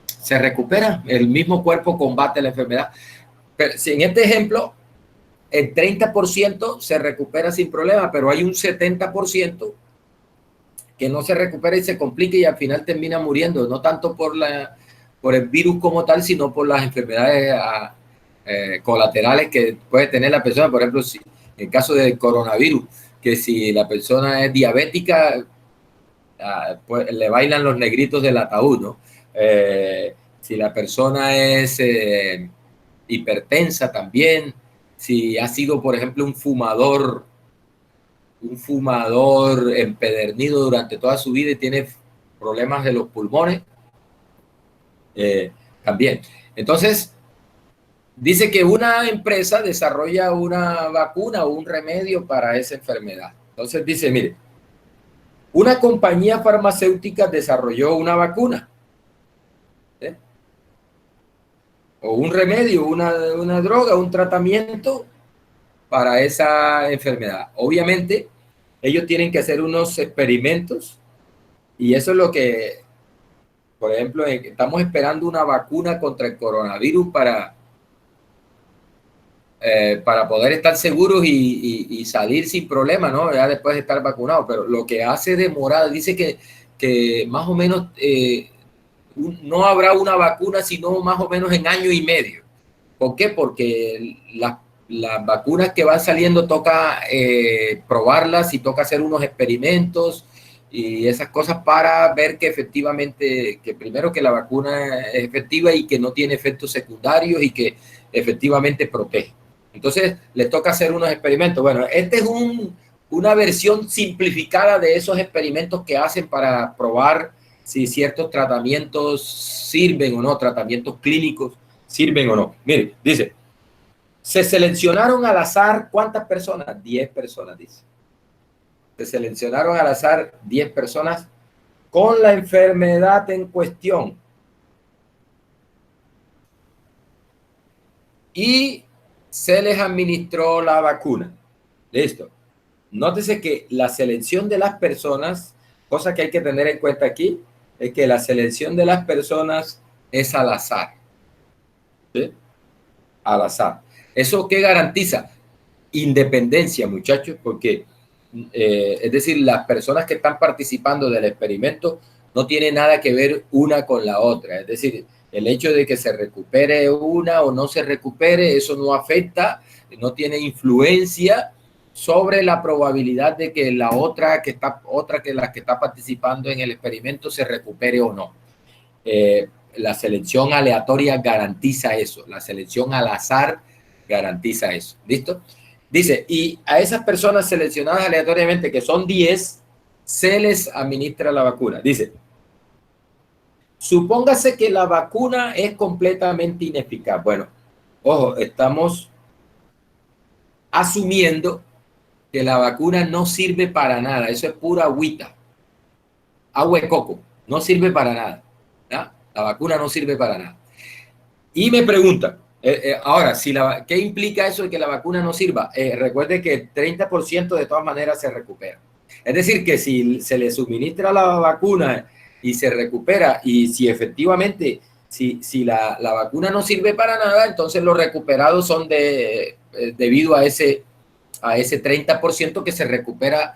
se recuperan. El mismo cuerpo combate la enfermedad. Pero si en este ejemplo, el 30% se recupera sin problema, pero hay un 70% que no se recupera y se complica y al final termina muriendo, no tanto por el virus como tal, sino por las enfermedades colaterales que puede tener la persona. Por ejemplo, si, en el caso del coronavirus, que si la persona es diabética, pues le bailan los negritos del ataúd, ¿no? Si la persona es hipertensa también, si ha sido, por ejemplo, un fumador empedernido durante toda su vida y tiene problemas de los pulmones, también. Entonces, dice que una empresa desarrolla una vacuna o un remedio para esa enfermedad. Entonces dice, mire, una compañía farmacéutica desarrolló una vacuna, o un remedio, una droga, un tratamiento para esa enfermedad. Obviamente, ellos tienen que hacer unos experimentos y eso es lo que, por ejemplo, estamos esperando una vacuna contra el coronavirus para poder estar seguros y salir sin problema, ¿no? Ya después de estar vacunados. Pero lo que hace demorar, dice que más o menos no habrá una vacuna, sino más o menos en año y medio. ¿Por qué? Porque las vacunas que van saliendo toca probarlas y toca hacer unos experimentos y esas cosas para ver que efectivamente, que primero que la vacuna es efectiva y que no tiene efectos secundarios y que efectivamente protege. Entonces, les toca hacer unos experimentos. Bueno, este es una versión simplificada de esos experimentos que hacen para probar si ciertos tratamientos sirven o no, tratamientos clínicos sirven o no. Mire, dice, se seleccionaron al azar, ¿cuántas personas? 10 personas, dice. Se seleccionaron al azar 10 personas con la enfermedad en cuestión. Y se les administró la vacuna. Listo. Nótese que la selección de las personas, cosa que hay que tener en cuenta aquí, es que la selección de las personas es al azar. ¿Sí? Al azar. ¿Eso qué garantiza? Independencia, muchachos, porque es decir, las personas que están participando del experimento no tienen nada que ver una con la otra. Es decir, el hecho de que se recupere una o no se recupere, eso no afecta, no tiene influencia sobre la probabilidad de que la otra que la que está participando en el experimento se recupere o no. La selección aleatoria garantiza eso, la selección al azar garantiza eso. ¿Listo? Dice, y a esas personas seleccionadas aleatoriamente, que son 10, se les administra la vacuna. Dice, supóngase que la vacuna es completamente ineficaz. Bueno, ojo, estamos asumiendo que la vacuna no sirve para nada. Eso es pura agüita. Agua de coco. No sirve para nada. ¿Ya? La vacuna no sirve para nada. Y me pregunta, ahora, ¿qué implica eso de que la vacuna no sirva? Recuerde que el 30% de todas maneras se recupera. Es decir, que si se le suministra la vacuna y se recupera, y si efectivamente, si la vacuna no sirve para nada, entonces los recuperados son debido a ese 30% que se recupera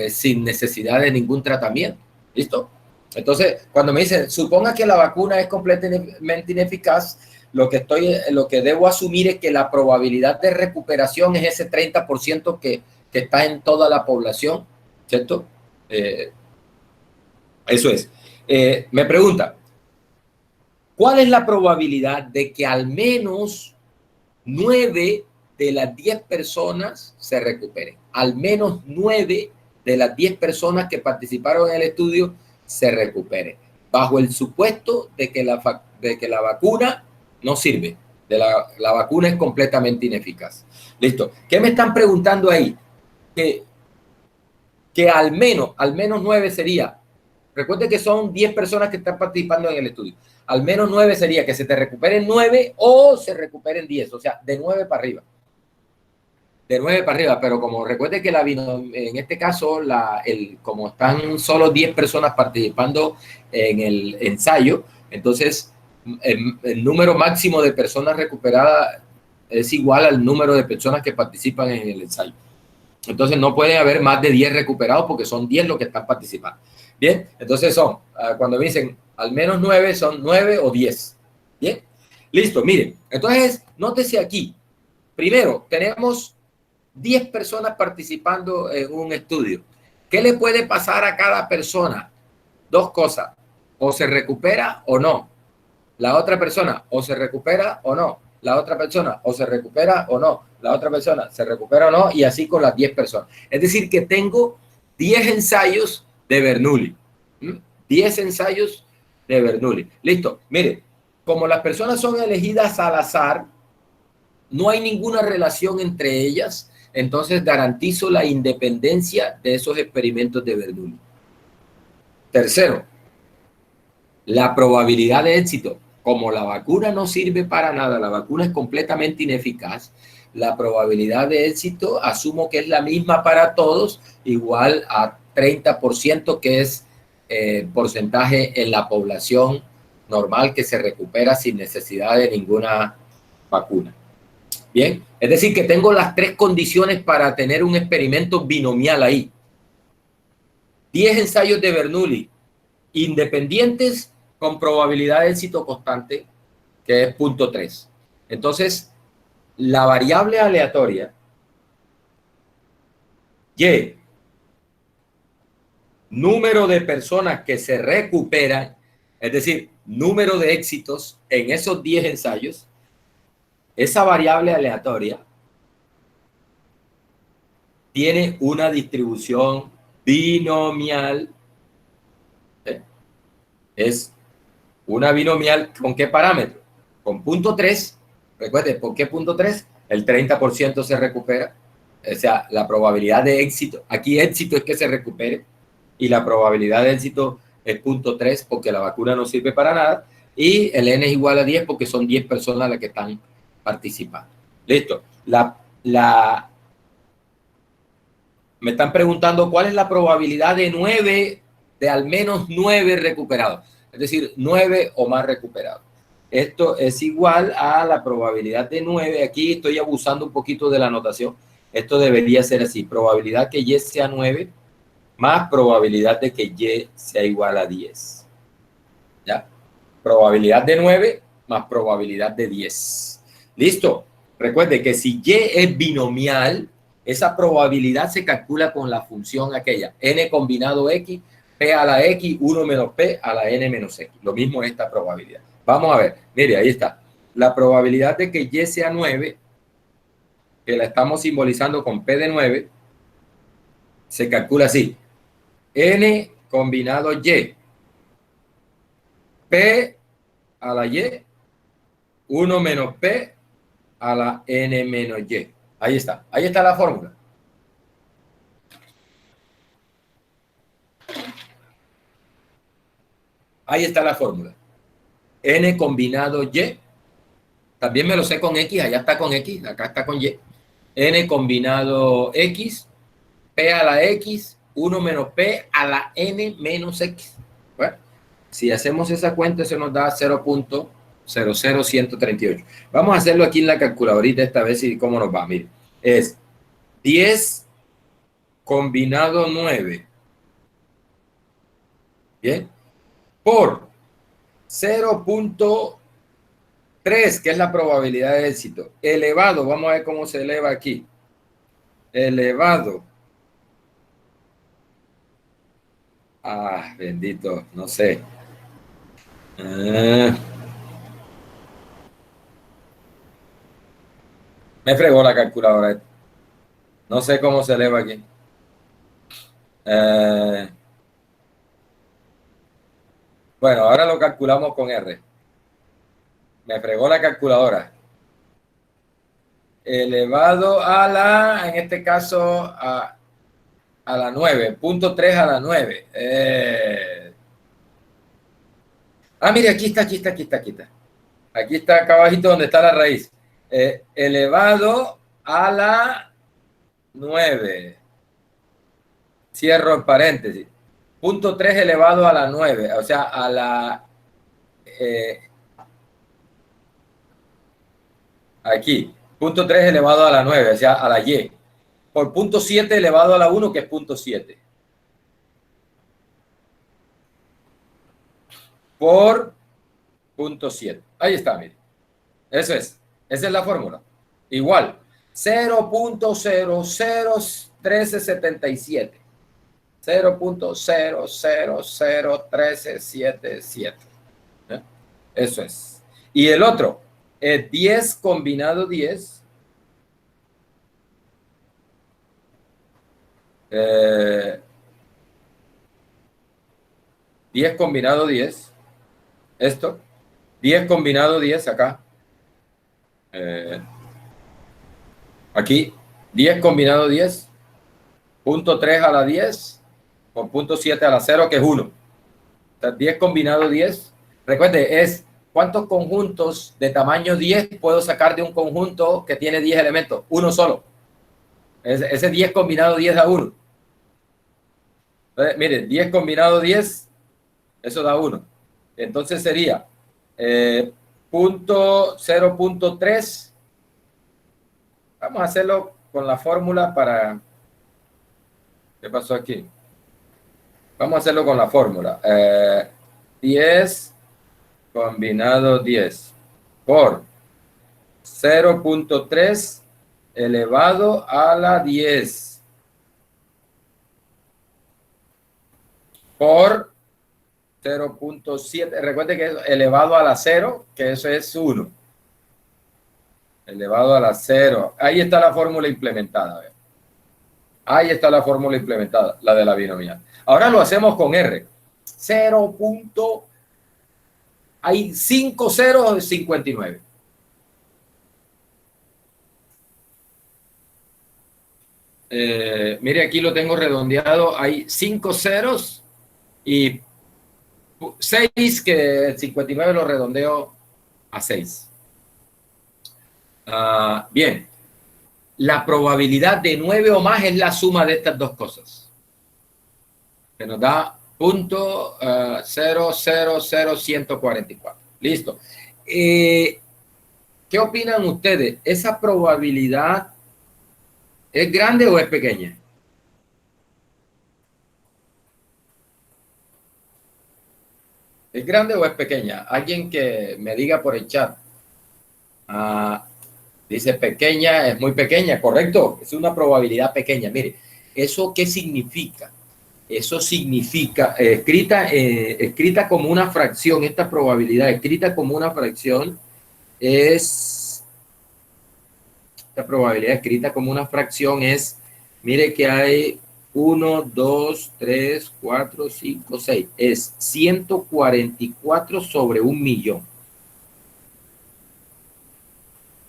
sin necesidad de ningún tratamiento. ¿Listo? Entonces, cuando me dicen, suponga que la vacuna es completamente ineficaz, lo que debo asumir es que la probabilidad de recuperación es ese 30% que está en toda la población, ¿cierto? Eso es. Me pregunta, ¿cuál es la probabilidad de que al menos 9 de las 10 personas se recuperen? Al menos 9 de las 10 personas que participaron en el estudio se recuperen, bajo el supuesto de que la vacuna no sirve, la vacuna es completamente ineficaz. Listo. ¿Qué me están preguntando ahí? Que al menos 9 sería, recuerde que son 10 personas que están participando en el estudio, al menos 9 sería que se te recuperen 9 o se recuperen 10, o sea, de 9 para arriba. de 9 para arriba, pero como recuerde que en este caso, como están solo 10 personas participando en el ensayo, entonces el número máximo de personas recuperadas es igual al número de personas que participan en el ensayo. Entonces no puede haber más de 10 recuperados porque son 10 los que están participando. Bien, entonces cuando me dicen al menos 9, son 9 o 10. Bien, listo, miren. Entonces, nótese aquí. Primero, tenemos 10 personas participando en un estudio. ¿Qué le puede pasar a cada persona? Dos cosas. O se recupera o no. La otra persona o se recupera o no. La otra persona o se recupera o no. La otra persona se recupera o no. Y así con las 10 personas. Es decir, que tengo 10 ensayos de Bernoulli. 10 ensayos de Bernoulli. Listo. Mire, como las personas son elegidas al azar, no hay ninguna relación entre ellas, entonces garantizo la independencia de esos experimentos de Bernoulli. Tercero, la probabilidad de éxito. Como la vacuna no sirve para nada, la vacuna es completamente ineficaz, la probabilidad de éxito asumo que es la misma para todos, igual a 30%, que es porcentaje en la población normal que se recupera sin necesidad de ninguna vacuna. Bien, es decir, que tengo las tres condiciones para tener un experimento binomial ahí. 10 ensayos de Bernoulli, independientes con probabilidad de éxito constante, que es 0.3. Entonces, la variable aleatoria, Y, número de personas que se recuperan, es decir, número de éxitos en esos 10 ensayos, esa variable aleatoria tiene una distribución binomial. Es una binomial, ¿con qué parámetro? Con 0.3. Recuerde, ¿por qué 0.3? El 30% se recupera. O sea, la probabilidad de éxito, aquí éxito es que se recupere, y la probabilidad de éxito es 0.3 porque la vacuna no sirve para nada, y el N es igual a 10 porque son 10 personas las que están participando. Listo. Me están preguntando cuál es la probabilidad de al menos 9 recuperados, es decir, 9 o más recuperados. Esto es igual a la probabilidad de 9. Aquí estoy abusando un poquito de la notación. Esto debería ser así: probabilidad que Y sea 9 más probabilidad de que Y sea igual a 10. ¿Ya? Probabilidad de 9 más probabilidad de 10. ¿Listo? Recuerde que si Y es binomial, esa probabilidad se calcula con la función aquella, n combinado x, p a la x, 1 menos p a la n menos x. Lo mismo esta probabilidad. Vamos a ver, mire, ahí está. La probabilidad de que Y sea 9, que la estamos simbolizando con p de 9, se calcula así: n combinado Y, p a la Y, 1 menos p a la n menos y. Ahí está la fórmula. Ahí está la fórmula. N combinado Y, también me lo sé con X, allá está con X, acá está con Y. N combinado X, P a la X, 1 menos P a la N menos X. Bueno, si hacemos esa cuenta, eso nos da 0.00138. Vamos a hacerlo aquí en la calculadorita esta vez y cómo nos va. Mire, es 10 combinado 9. Bien, por 0.3, que es la probabilidad de éxito, elevado, vamos a ver cómo se eleva aquí, elevado bendito, no sé, me fregó la calculadora, no sé cómo se eleva aquí, bueno, ahora lo calculamos con R, me fregó la calculadora, elevado a la, en este caso, a la 9, 0.3 a la 9. Mire, aquí está. Aquí está acá abajito donde está la raíz. Elevado a la 9. Cierro el paréntesis. Punto 3 elevado a la 9, o sea, a la... aquí, punto 3 elevado a la 9, o sea, a la y. Por punto 7 elevado a la 1, que es punto 7. Por punto 7. Ahí está, mire. Eso es. Esa es la fórmula. Igual. 0.001377. 0.001377. ¿Eh? Eso es. Y el otro es 10 combinado 10. 10 combinado 10. Esto. 10 combinado 10 acá. Aquí. 10 combinado 10. Punto 3 a la 10. Por punto 7 a la 0, que es 1. O sea, 10 combinado 10. Recuerde, es cuántos conjuntos de tamaño 10 puedo sacar de un conjunto que tiene 10 elementos. Uno solo. Ese 10 combinado 10 da 1. Entonces, miren, 10 combinado 10, eso da 1. Entonces sería punto 0.3. Vamos a hacerlo con la fórmula para... ¿Qué pasó aquí? Vamos a hacerlo con la fórmula. 10 combinado 10 por 0.3 elevado a la 10 por 0.7. Recuerde que es elevado a la 0, que eso es 1. Elevado a la 0. Ahí está la fórmula implementada. Ahí está la fórmula implementada, la de la binomial. Ahora lo hacemos con R. 0. Hay 5 ceros, 59. Mire, aquí lo tengo redondeado. Hay 5 ceros y 6, que el 59 lo redondeo a 6. Bien. La probabilidad de 9 o más es la suma de estas dos cosas, que nos da punto 0.00144. Listo. ¿Qué opinan ustedes? ¿Esa probabilidad es grande o es pequeña? ¿Es grande o es pequeña? Alguien que me diga por el chat. Dice pequeña, es muy pequeña, correcto. Es una probabilidad pequeña. Mire, ¿eso qué significa? Eso significa, escrita como una fracción, esta probabilidad escrita como una fracción es, esta probabilidad escrita como una fracción es, mire que hay 1, 2, 3, 4, 5, 6, es 144 sobre 1.000.000.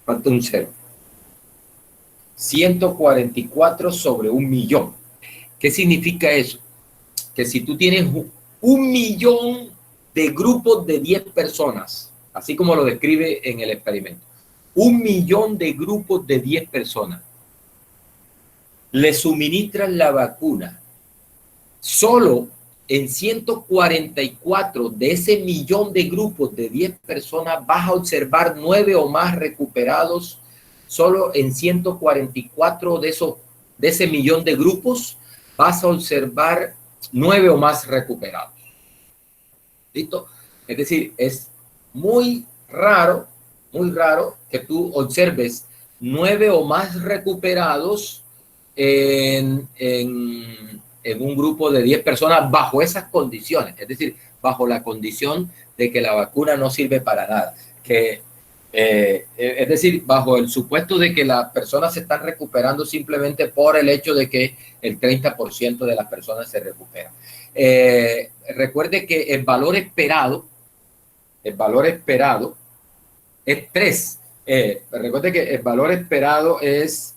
Falta un cero. 144 sobre 1.000.000. ¿Qué significa eso? Que si tú tienes 1.000.000 de grupos de 10 personas, así como lo describe en el experimento, 1.000.000 de grupos de 10 personas, le suministran la vacuna, solo en 144 de ese millón de grupos de 10 personas vas a observar 9 o más recuperados. Solo en 144 de ese millón de grupos vas a observar 9 o más recuperados. ¿Listo? Es decir, es muy raro que tú observes 9 o más recuperados en un grupo de 10 personas bajo esas condiciones. Es decir, bajo la condición de que la vacuna no sirve para nada. Es decir, bajo el supuesto de que las personas se están recuperando simplemente por el hecho de que el 30% de las personas se recuperan. Recuerde que el valor esperado es 3. Recuerde que el valor esperado es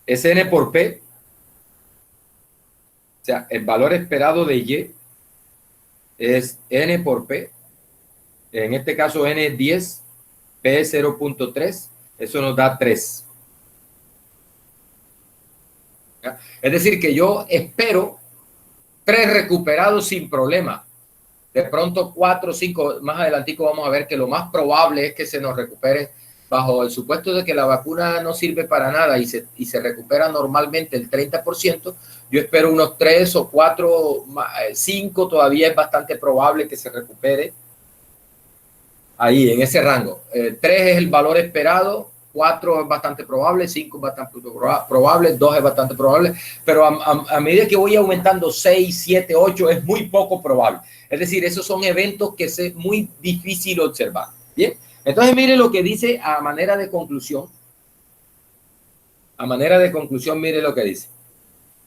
n por P. O sea, el valor esperado de Y es n por P. En este caso n es 10. P es 0.3, eso nos da 3. ¿Ya? Es decir, que yo espero 3 recuperados sin problema. De pronto 4 o 5, más adelantico vamos a ver que lo más probable es que se nos recupere bajo el supuesto de que la vacuna no sirve para nada y se recupera normalmente el 30%. Yo espero unos 3 o 4, 5 todavía es bastante probable que se recupere ahí en ese rango. 3 es el valor esperado, 4 es bastante probable, 5 es bastante probable, 2 es bastante probable, pero a medida que voy aumentando 6, 7, 8 es muy poco probable. Es decir, esos son eventos que es muy difícil observar. Bien, entonces mire lo que dice a manera de conclusión. A manera de conclusión, mire lo que dice.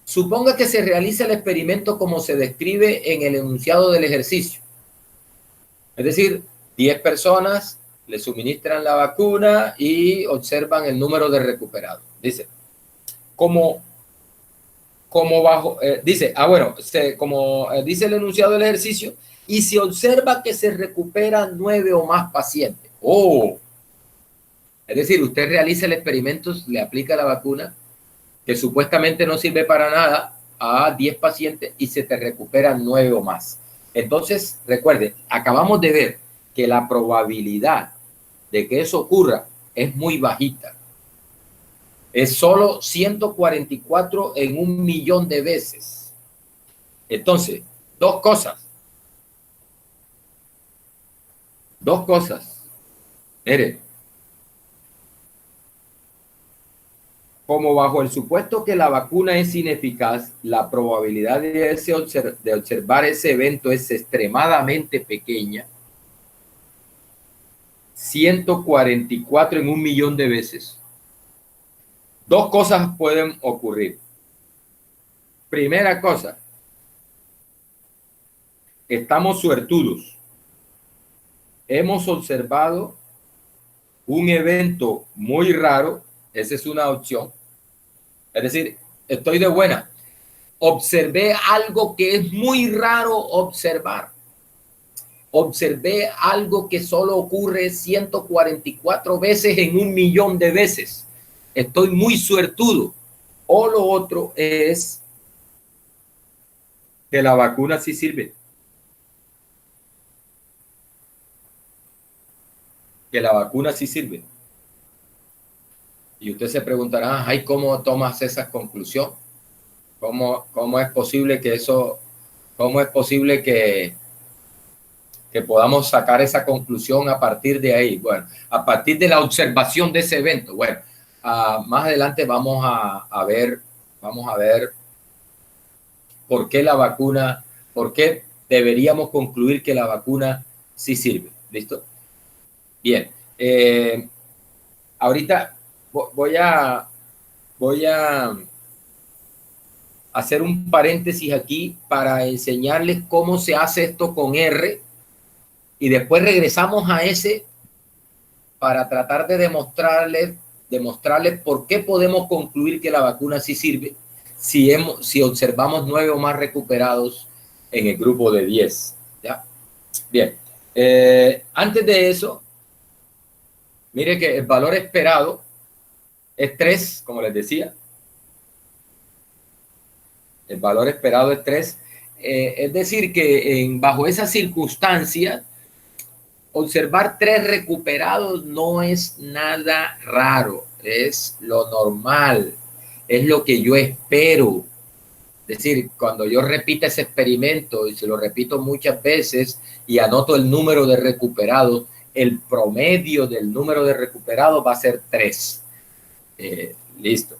Suponga que se realiza el experimento como se describe en el enunciado del ejercicio. Es decir, 10 personas le suministran la vacuna y observan el número de recuperados. Dice, como bajo, dice, como dice el enunciado del ejercicio, y se observa que se recuperan 9 o más pacientes. Oh, es decir, usted realiza el experimento, le aplica la vacuna, que supuestamente no sirve para nada, a 10 pacientes y se te recuperan 9 o más. Entonces, recuerde, acabamos de ver que la probabilidad de que eso ocurra es muy bajita. Es solo 144 en 1.000.000 de veces. Entonces, dos cosas. Mire, como bajo el supuesto que la vacuna es ineficaz, la probabilidad de observar ese evento es extremadamente pequeña. 144 en 1.000.000 de veces. Dos cosas pueden ocurrir. Primera cosa, estamos suertudos. Hemos observado un evento muy raro, esa es una opción. Es decir, estoy de buena. Observé algo que es muy raro observar. Observé algo que solo ocurre 144 veces en 1.000.000 de veces. Estoy muy suertudo. O lo otro es que la vacuna sí sirve. Que la vacuna sí sirve. Y usted se preguntará, ay, ¿cómo tomas esa conclusión? ¿Cómo es posible que eso, cómo es posible que podamos sacar esa conclusión a partir de ahí? Bueno, a partir de la observación de ese evento. Bueno, más adelante vamos a ver por qué la vacuna, por qué deberíamos concluir que la vacuna sí sirve. ¿Listo? Bien. Ahorita voy a hacer un paréntesis aquí para enseñarles cómo se hace esto con R y después regresamos a S para tratar de demostrarles por qué podemos concluir que la vacuna sí sirve si observamos 9 o más recuperados en el grupo de 10. ¿Ya? Bien. Antes de eso, mire que el valor esperado es 3, como les decía. El valor esperado es 3. Es decir, que bajo esas circunstancias, observar 3 recuperados no es nada raro, es lo normal, es lo que yo espero. Es decir, cuando yo repita ese experimento y se lo repito muchas veces y anoto el número de recuperados, el promedio del número de recuperados va a ser 3. Listo.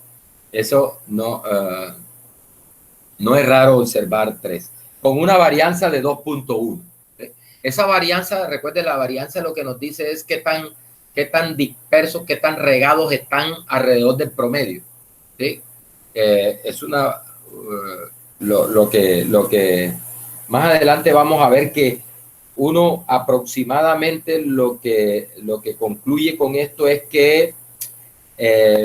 Eso no es raro observar 3, con una varianza de 2.1. Esa varianza, recuerde, la varianza lo que nos dice es qué tan dispersos, qué tan regados están alrededor del promedio. ¿Sí? Es lo que más adelante vamos a ver que uno aproximadamente lo que concluye con esto es que,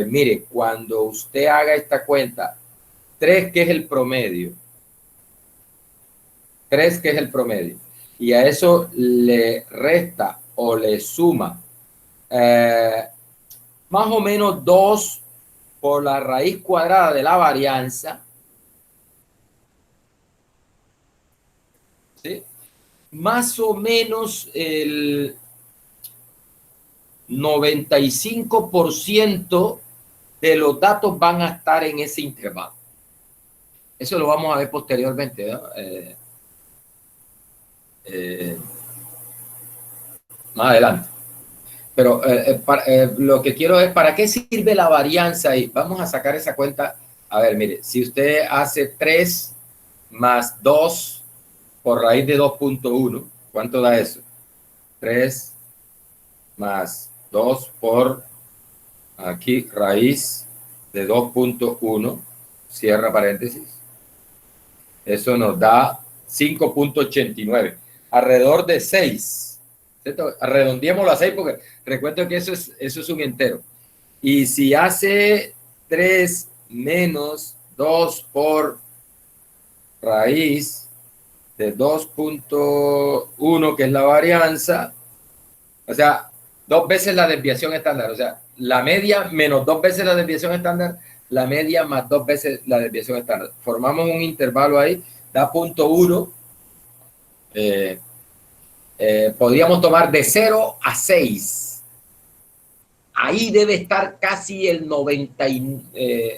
mire, cuando usted haga esta cuenta, 3 que es el promedio, 3 que es el promedio, y a eso le resta o le suma más o menos 2 por la raíz cuadrada de la varianza, ¿sí? Más o menos el 95% de los datos van a estar en ese intervalo. Eso lo vamos a ver posteriormente, ¿no? Más adelante. Pero lo que quiero es, ¿para qué sirve la varianza? Y vamos a sacar esa cuenta. A ver, mire, si usted hace 3 más 2 por raíz de 2.1, ¿cuánto da eso? 3 más 2 por aquí, raíz de 2.1, cierra paréntesis. Eso nos da 5.89, alrededor de 6. ¿Cierto? Redondeémoslo a 6 porque recuerdo que eso es un entero. Y si hace 3 menos 2 por raíz de 2.1, que es la varianza, o sea, 2 veces la desviación estándar, o sea, la media menos 2 veces la desviación estándar, la media más 2 veces la desviación estándar. Formamos un intervalo ahí, da 0.1. Podríamos tomar de 0 a 6. Ahí debe estar casi el 90,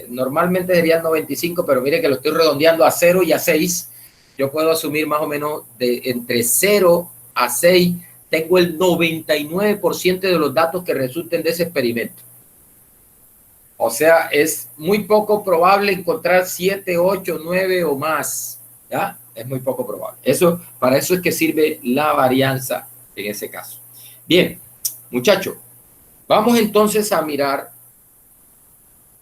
normalmente sería el 95, pero mire que lo estoy redondeando a 0 y a 6. Yo puedo asumir más o menos de entre 0 a 6, tengo el 99% de los datos que resulten de ese experimento. O sea, es muy poco probable encontrar 7, 8, 9 o más. ¿Ya? Es muy poco probable. Para eso es que sirve la varianza en ese caso. Bien, muchachos, vamos entonces a mirar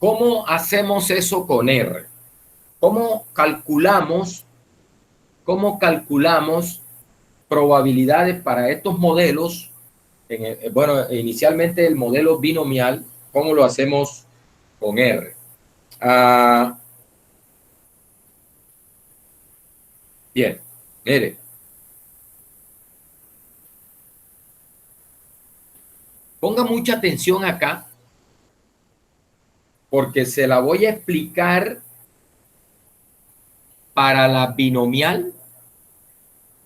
cómo hacemos eso con R. ¿Cómo calculamos probabilidades para estos modelos? Bueno, inicialmente el modelo binomial, ¿cómo lo hacemos con R? Bien, mire. Ponga mucha atención acá, porque se la voy a explicar para la binomial,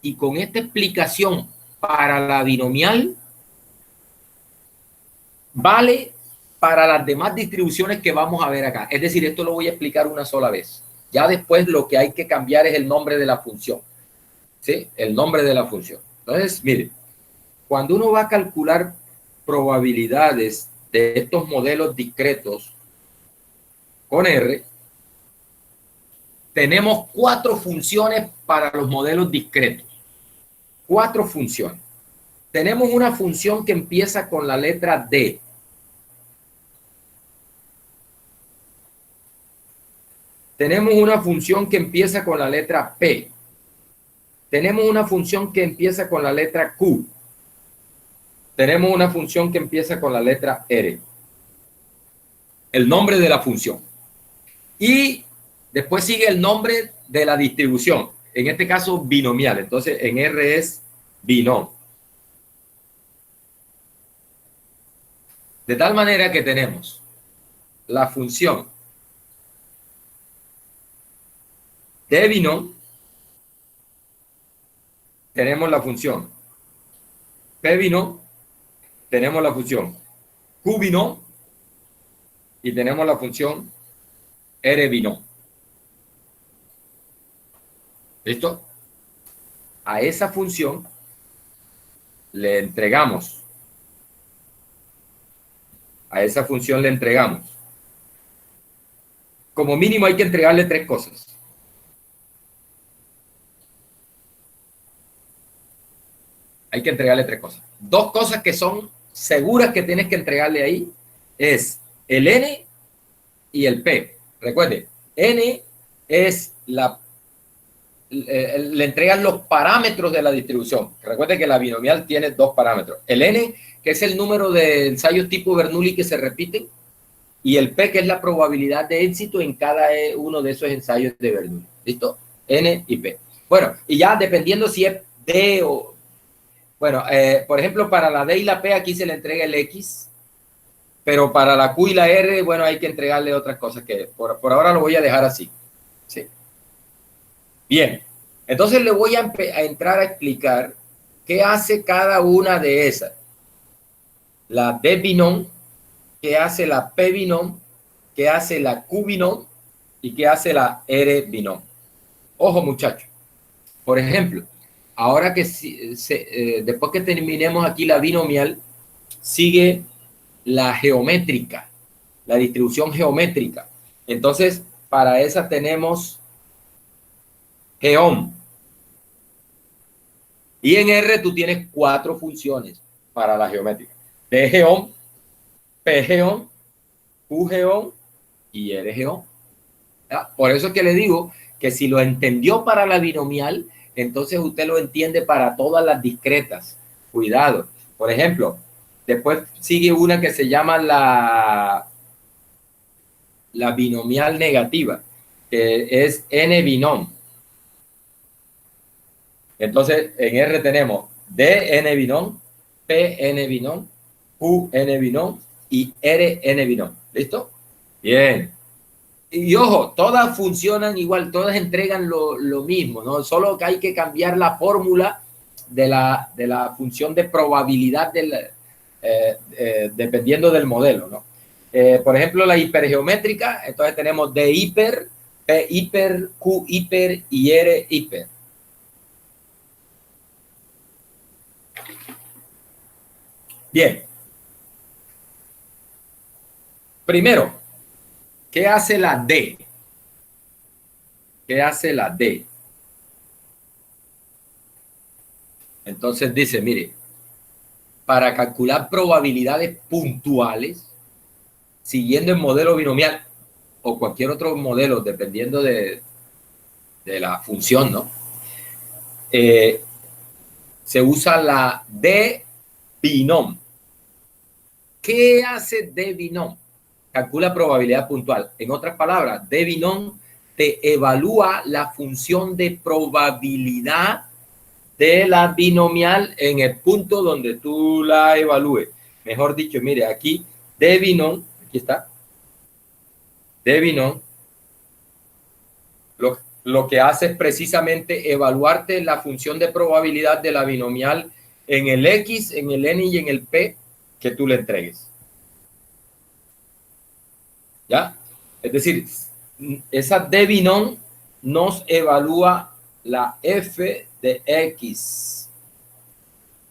y con esta explicación para la binomial vale para las demás distribuciones que vamos a ver acá. Es decir, esto lo voy a explicar una sola vez. Ya después lo que hay que cambiar es el nombre de la función. ¿Sí? El nombre de la función. Entonces, mire, cuando uno va a calcular probabilidades de estos modelos discretos con R, tenemos 4 funciones para los modelos discretos. 4 funciones. Tenemos una función que empieza con la letra D. Tenemos una función que empieza con la letra P. Tenemos una función que empieza con la letra Q. Tenemos una función que empieza con la letra R. El nombre de la función. Y después sigue el nombre de la distribución. En este caso, binomial. Entonces, en R es binom. De tal manera que tenemos la función de binom, tenemos la función P binom, tenemos la función Q binom y tenemos la función R binom. ¿Listo? A esa función le entregamos. Como mínimo hay que entregarle 3 cosas. Hay que entregarle 3 cosas. 2 cosas que son seguras que tienes que entregarle ahí es el N y el P. Recuerde, N es le entregan los parámetros de la distribución. Recuerde que la binomial tiene 2 parámetros. El N, que es el número de ensayos tipo Bernoulli que se repiten, y el P, que es la probabilidad de éxito en cada uno de esos ensayos de Bernoulli. ¿Listo? N y P. Bueno, y ya dependiendo si es D o... Bueno, por ejemplo, para la D y la P aquí se le entrega el X, pero para la Q y la R, bueno, hay que entregarle otras cosas que por ahora lo voy a dejar así. ¿Sí? Bien, entonces le voy a entrar a explicar qué hace cada una de esas. La D binom, qué hace la P binom, qué hace la Q binom y qué hace la R binom. Ojo, muchachos. Por ejemplo, ahora que después que terminemos aquí la binomial, sigue la geométrica, la distribución geométrica. Entonces, para esa tenemos geom. Y en R tú tienes 4 funciones para la geométrica. D geom, P geom, Q geom y R geom. Por eso es que le digo que si lo entendió para la binomial, entonces usted lo entiende para todas las discretas. Cuidado. Por ejemplo, después sigue una que se llama la binomial negativa, que es n binom. Entonces, en R tenemos D n binom, P n binom, Q n binom y R n binom. ¿Listo? Bien. Y ojo, todas funcionan igual, todas entregan lo mismo, ¿no? Solo que hay que cambiar la fórmula de la función de probabilidad dependiendo del modelo, ¿no? Por ejemplo, la hipergeométrica, entonces tenemos D hiper, P hiper, Q hiper y R hiper. Bien. Primero, ¿qué hace la D? ¿Qué hace la D? Entonces dice, mire, para calcular probabilidades puntuales, siguiendo el modelo binomial o cualquier otro modelo, dependiendo de la función, ¿no? Se usa la D binom. ¿Qué hace D binom? Calcula probabilidad puntual. En otras palabras, D binom te evalúa la función de probabilidad de la binomial en el punto donde tú la evalúes. Mejor dicho, mire, aquí D binom, aquí está, D binom, lo que hace es precisamente evaluarte la función de probabilidad de la binomial en el X, en el N y en el P que tú le entregues. ¿Ya? Es decir, esa D binom nos evalúa la F de X.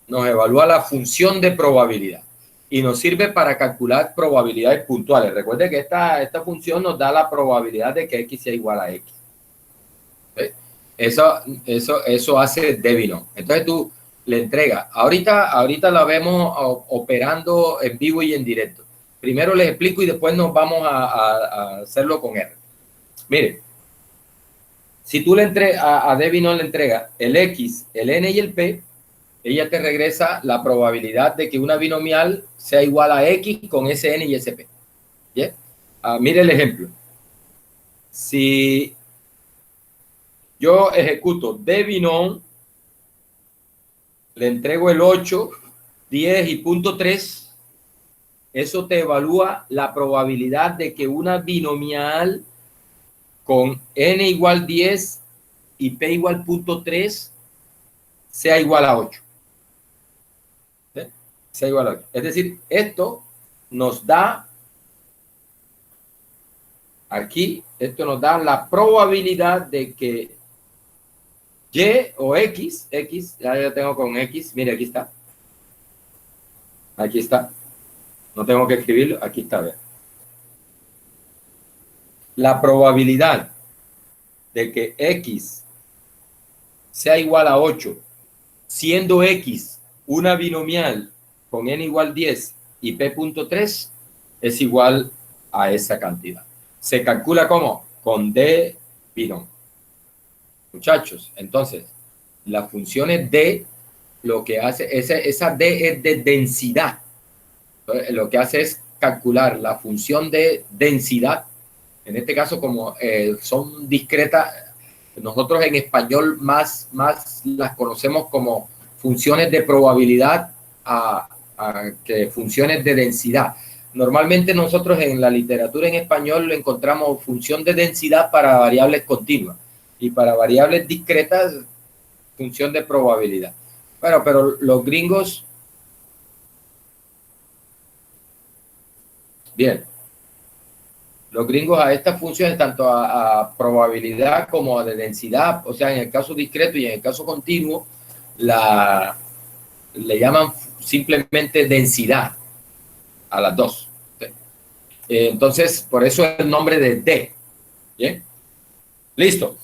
Nos evalúa la función de probabilidad y nos sirve para calcular probabilidades puntuales. Recuerde que esta función nos da la probabilidad de que X sea igual a X. Eso hace D binom. Entonces tú le entregas. Ahorita la vemos operando en vivo y en directo. Primero les explico y después nos vamos a hacerlo con R. Mire, si tú le entregas a D binom le entregas el X, el N y el P, ella te regresa la probabilidad de que una binomial sea igual a X con ese N y ese P. ¿Bien? Mire el ejemplo. Si yo ejecuto D binom, le entrego el 8, 10 y punto 3, eso te evalúa la probabilidad de que una binomial con n igual 10 y p igual punto 3 sea igual a 8. ¿Sí? Sea igual a 8. Es decir, esto nos da aquí, esto nos da la probabilidad de que Y o X, ya yo tengo con X, mire, aquí está. Aquí está. No tengo que escribirlo, aquí está. Vea. La probabilidad de que X sea igual a 8, siendo X una binomial con n igual 10 y p.3, es igual a esa cantidad. Se calcula como con D binom. Muchachos, entonces, las funciones D, lo que hace, esa D es de densidad. Entonces, lo que hace es calcular la función de densidad. En este caso, como son discretas, nosotros en español más las conocemos como funciones de probabilidad a que funciones de densidad. Normalmente nosotros en la literatura en español encontramos función de densidad para variables continuas y para variables discretas función de probabilidad. Bueno, pero los gringos, bien, los gringos a estas funciones, tanto a probabilidad como a de densidad, o sea, en el caso discreto y en el caso continuo, le llaman simplemente densidad a las dos. Entonces, por eso el nombre de D. ¿Bien? Listo.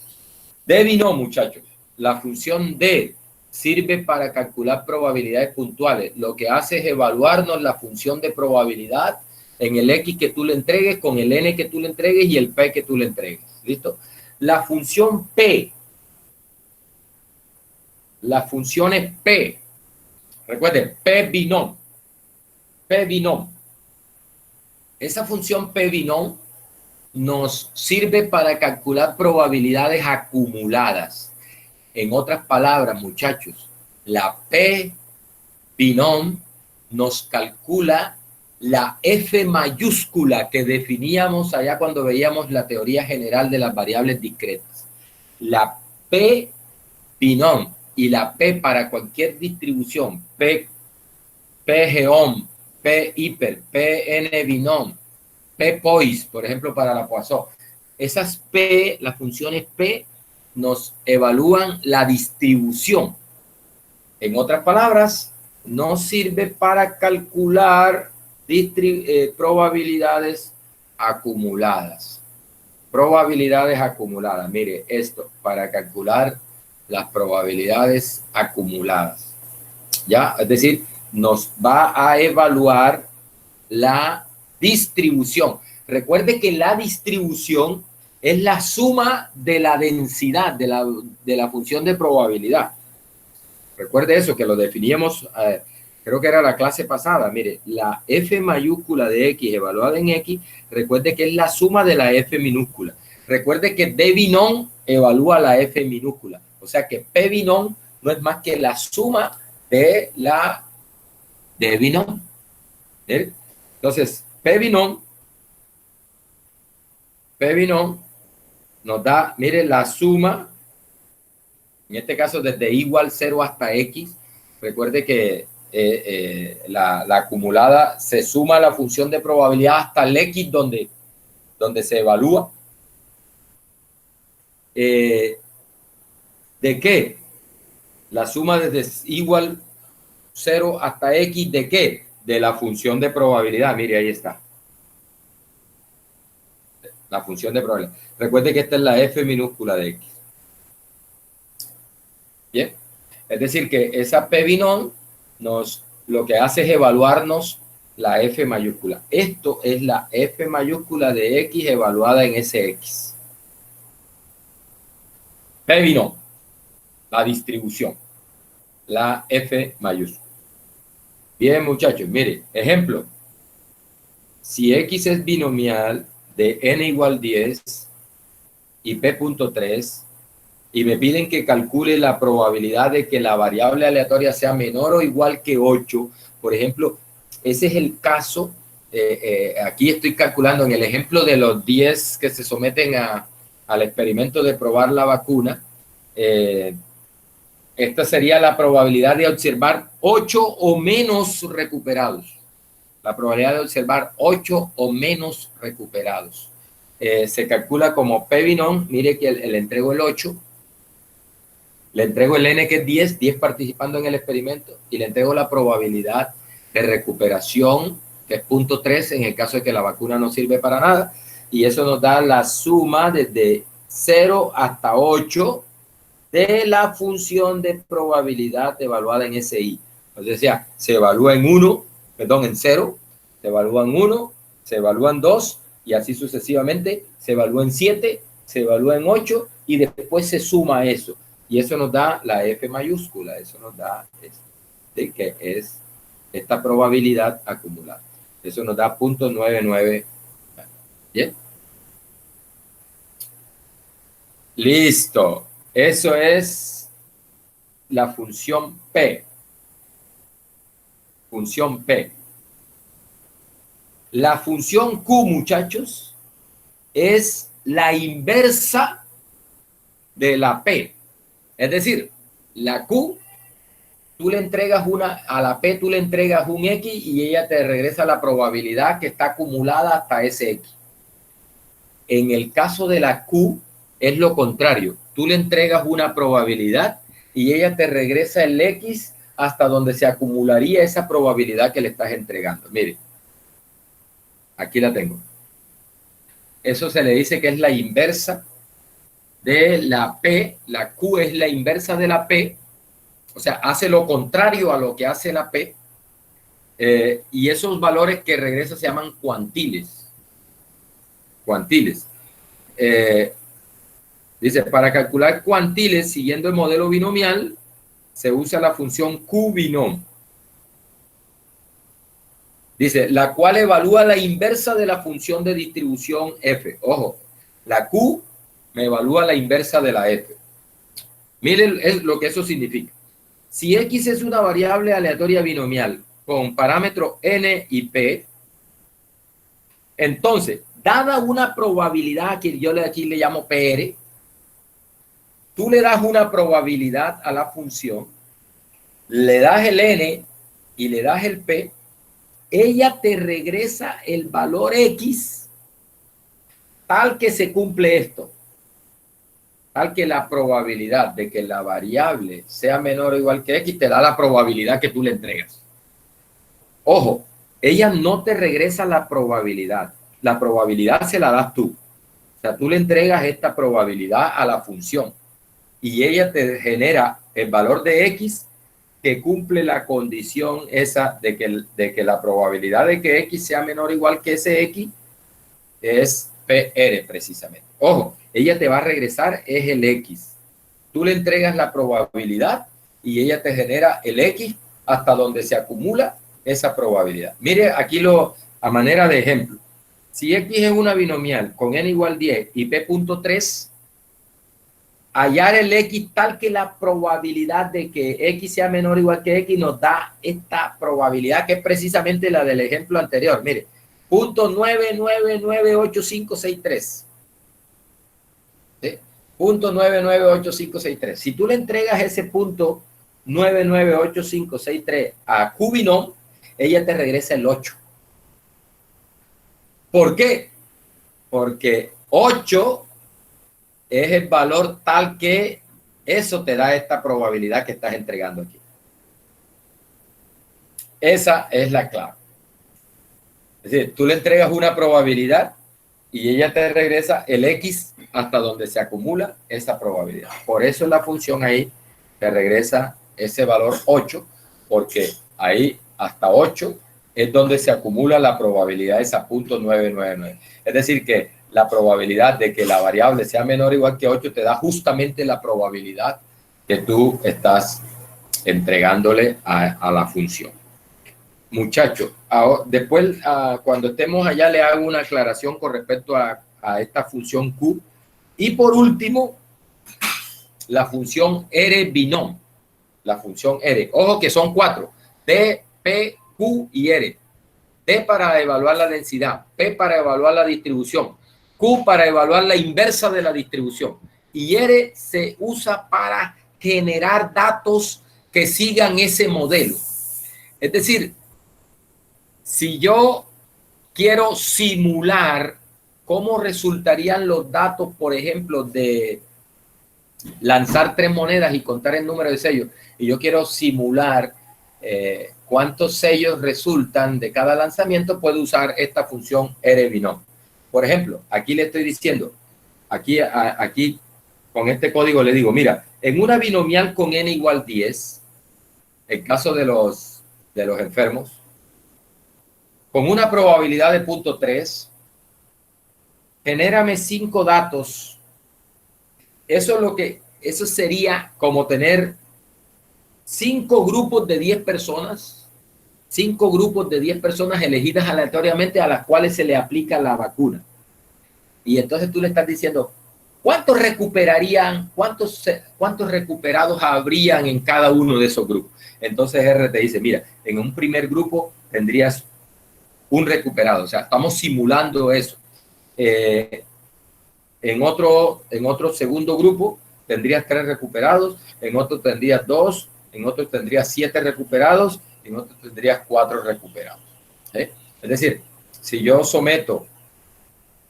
D binom, muchachos. La función D sirve para calcular probabilidades puntuales. Lo que hace es evaluarnos la función de probabilidad en el X que tú le entregues, con el N que tú le entregues y el P que tú le entregues. ¿Listo? La función P. Las funciones P. Recuerden, P binom. P binom. Esa función P binom nos sirve para calcular probabilidades acumuladas. En otras palabras, muchachos, la P binom nos calcula la F mayúscula que definíamos allá cuando veíamos la teoría general de las variables discretas. La P binom y la P para cualquier distribución, P geom, P hiper, P n binom, P pois, por ejemplo, para la Poisson. Esas P, las funciones P, nos evalúan la distribución. En otras palabras, no sirve para calcular probabilidades acumuladas. Probabilidades acumuladas. Mire, esto, para calcular las probabilidades acumuladas. ¿Ya? Es decir, nos va a evaluar la distribución. Recuerde que la distribución es la suma de la densidad de la función de probabilidad. Recuerde eso, que lo definíamos, creo que era la clase pasada. Mire, la F mayúscula de X evaluada en X, recuerde que es la suma de la F minúscula. Recuerde que D binom evalúa la F minúscula. O sea que P binom no es más que la suma de la D binom. ¿Sí? Entonces, P binom nos da, mire, la suma, en este caso desde igual 0 hasta X. Recuerde que la acumulada se suma a la función de probabilidad hasta el X donde se evalúa. ¿De qué? La suma desde igual 0 hasta X, ¿de qué? De la función de probabilidad. Mire, ahí está. La función de probabilidad. Recuerde que esta es la F minúscula de X. Bien. Es decir, que esa P binom lo que hace es evaluarnos la F mayúscula. Esto es la F mayúscula de X evaluada en ese X. P binom, la distribución, la F mayúscula. Bien, muchachos, mire, ejemplo. Si X es binomial de n igual 10 y P.3, y me piden que calcule la probabilidad de que la variable aleatoria sea menor o igual que 8, por ejemplo, ese es el caso, aquí estoy calculando en el ejemplo de los 10 que se someten al experimento de probar la vacuna, esta sería la probabilidad de observar 8 o menos recuperados. La probabilidad de observar 8 o menos recuperados. Se calcula como P binom, mire que le entrego el 8, le entrego el N que es 10 participando en el experimento, y le entrego la probabilidad de recuperación, que es 0.3 en el caso de que la vacuna no sirve para nada, y eso nos da la suma desde 0 hasta 8 de la función de probabilidad evaluada en SI. O sea, se evalúa en 1, perdón, en 0, se evalúa en 1, se evalúa en 2, y así sucesivamente, se evalúa en 7, se evalúa en 8, y después se suma eso. Y eso nos da la F mayúscula, eso nos da que es esta probabilidad acumulada. Eso nos da 0.99. ¿Bien? Listo. Eso es la función P. función P. La función Q, muchachos, es la inversa de la P. Es decir, la Q, tú le entregas a la P tú le entregas un X y ella te regresa la probabilidad que está acumulada hasta ese X. En el caso de la Q, es lo contrario. Tú le entregas una probabilidad y ella te regresa el X hasta donde se acumularía esa probabilidad que le estás entregando. Mire, aquí la tengo. Eso se le dice que es la inversa de la P. La Q es la inversa de la P. O sea, hace lo contrario a lo que hace la P. Y esos valores que regresa se llaman cuantiles. Cuantiles. Dice, para calcular cuantiles siguiendo el modelo binomial, se usa la función Q-binom. Dice, la cual evalúa la inversa de la función de distribución F. Ojo, la Q me evalúa la inversa de la F. Miren lo que eso significa. Si X es una variable aleatoria binomial con parámetros N y P, entonces, dada una probabilidad que yo aquí le llamo PR, tú le das una probabilidad a la función, le das el N y le das el P, ella te regresa el valor X tal que se cumple esto, tal que la probabilidad de que la variable sea menor o igual que X te da la probabilidad que tú le entregas. Ojo, ella no te regresa la probabilidad se la das tú. O sea, tú le entregas esta probabilidad a la función y ella te genera el valor de X que cumple la condición esa de que la probabilidad de que X sea menor o igual que ese X es PR precisamente. Ojo, ella te va a regresar es el X. Tú le entregas la probabilidad y ella te genera el X hasta donde se acumula esa probabilidad. Mire aquí a manera de ejemplo. Si X es una binomial con N igual 10 y P.3, hallar el X tal que la probabilidad de que X sea menor o igual que X nos da esta probabilidad que es precisamente la del ejemplo anterior. Mire, 0.9998563. ¿Sí? 0.9985563. Si tú le entregas ese punto 9985563 a Q-binom, ella te regresa el 8. ¿Por qué? Porque 8 es el valor tal que eso te da esta probabilidad que estás entregando aquí. Esa es la clave. Es decir, tú le entregas una probabilidad y ella te regresa el X hasta donde se acumula esa probabilidad. Por eso la función ahí te regresa ese valor 8, porque ahí hasta 8 es donde se acumula la probabilidad esa .999. Es decir, que la probabilidad de que la variable sea menor o igual que 8 te da justamente la probabilidad que tú estás entregándole a la función. Muchachos, después cuando estemos allá le hago una aclaración con respecto a esta función Q. Y por último, la función R-binom. La función R. Ojo que son 4. T, P, Q y R. T para evaluar la densidad. P para evaluar la distribución. Q para evaluar la inversa de la distribución. Y R se usa para generar datos que sigan ese modelo. Es decir, si yo quiero simular cómo resultarían los datos, por ejemplo, de lanzar 3 monedas y contar el número de sellos, y yo quiero simular cuántos sellos resultan de cada lanzamiento, puedo usar esta función R-binom. Por ejemplo, aquí le estoy diciendo, aquí con este código le digo, mira, en una binomial con N igual 10, el caso de los enfermos, con una probabilidad de 0.3, genérame 5 datos. Eso sería como tener 5 grupos de 10 personas, 5 grupos de 10 personas elegidas aleatoriamente a las cuales se le aplica la vacuna. Y entonces tú le estás diciendo, ¿cuántos recuperarían, cuántos recuperados habrían en cada uno de esos grupos? Entonces R te dice, mira, en un primer grupo tendrías un recuperado, o sea, estamos simulando eso. En otro segundo grupo tendrías 3 recuperados, en otro tendrías 2, en otro tendrías 7 recuperados, en otro tendrías 4 recuperados. Es decir, si yo someto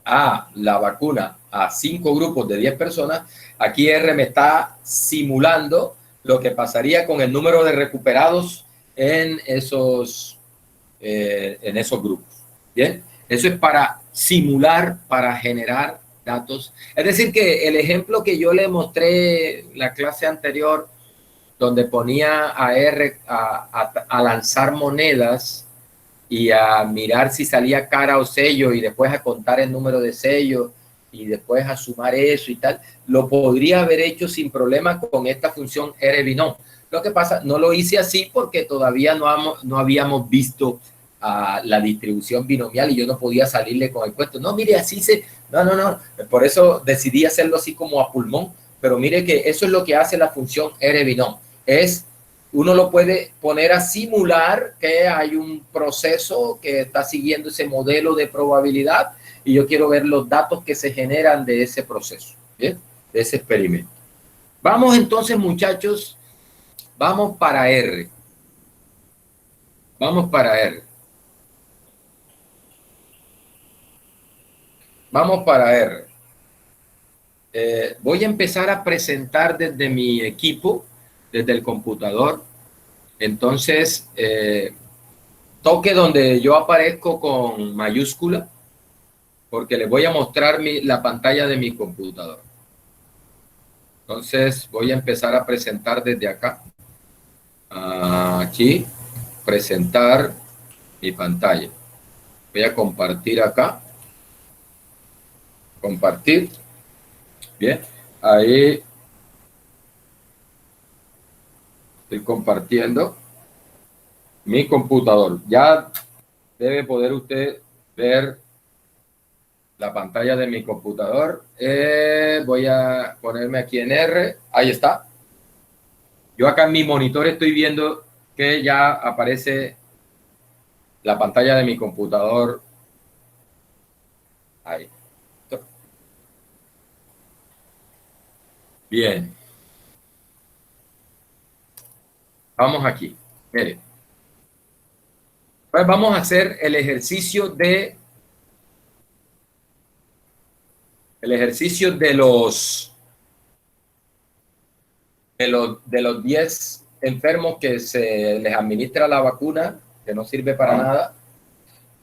a la vacuna a 5 grupos de 10 personas, aquí R me está simulando lo que pasaría con el número de recuperados en esos grupos. ¿Bien? Eso es para simular, para generar datos. Es decir, que el ejemplo que yo le mostré la clase anterior, donde ponía a R a lanzar monedas y a mirar si salía cara o sello y después a contar el número de sellos y después a sumar eso y tal, lo podría haber hecho sin problema con esta función R-binom. Lo que pasa, no lo hice así porque todavía no habíamos visto la distribución binomial y yo no podía salirle con el cuento. No, mire, así se... No. Por eso decidí hacerlo así como a pulmón, pero mire que eso es lo que hace la función R-binom. Uno lo puede poner a simular que hay un proceso que está siguiendo ese modelo de probabilidad y yo quiero ver los datos que se generan de ese proceso, ¿bien? De ese experimento. Vamos entonces, muchachos, vamos para R. Vamos para R. Vamos para R. Voy a empezar a presentar desde mi equipo, desde el computador. Entonces, toque donde yo aparezco con mayúscula, porque les voy a mostrar la pantalla de mi computador. Entonces, voy a empezar a presentar desde acá. Aquí, presentar mi pantalla. Voy a compartir acá. Compartir. Bien, ahí estoy compartiendo mi computador. Ya debe poder usted ver la pantalla de mi computador. Voy a ponerme aquí en R. Ahí está. Yo acá en mi monitor estoy viendo que ya aparece la pantalla de mi computador. Ahí. Bien. Vamos aquí. Miren. Pues vamos a hacer el ejercicio de los 10 enfermos que se les administra la vacuna, que no sirve para nada.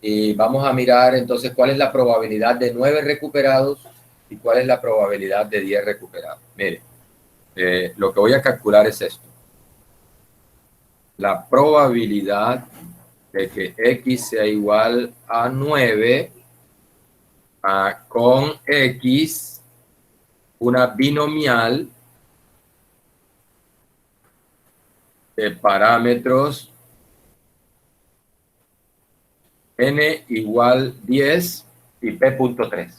Y vamos a mirar entonces cuál es la probabilidad de 9 recuperados y cuál es la probabilidad de 10 recuperados. Mire, lo que voy a calcular es esto. La probabilidad de que X sea igual a 9 con X, una binomial de parámetros n igual 10 y p.3.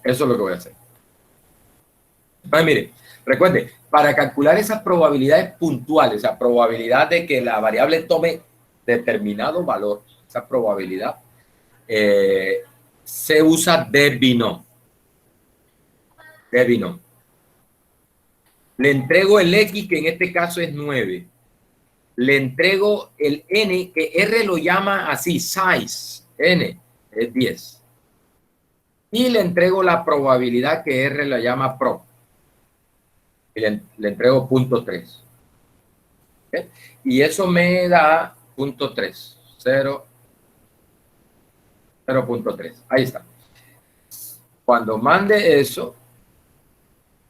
Eso es lo que voy a hacer. Pues mire, recuerde, para calcular esas probabilidades puntuales, esa probabilidad de que la variable tome determinado valor, esa probabilidad, se usa D-binom. D-binom. Le entrego el X, que en este caso es 9. Le entrego el N, que R lo llama así, size. N es 10. Y le entrego la probabilidad, que R la llama pro. Y le entrego 0.3. ¿Okay? Y eso me da 0.3. 0.3. Ahí está. Cuando mande eso,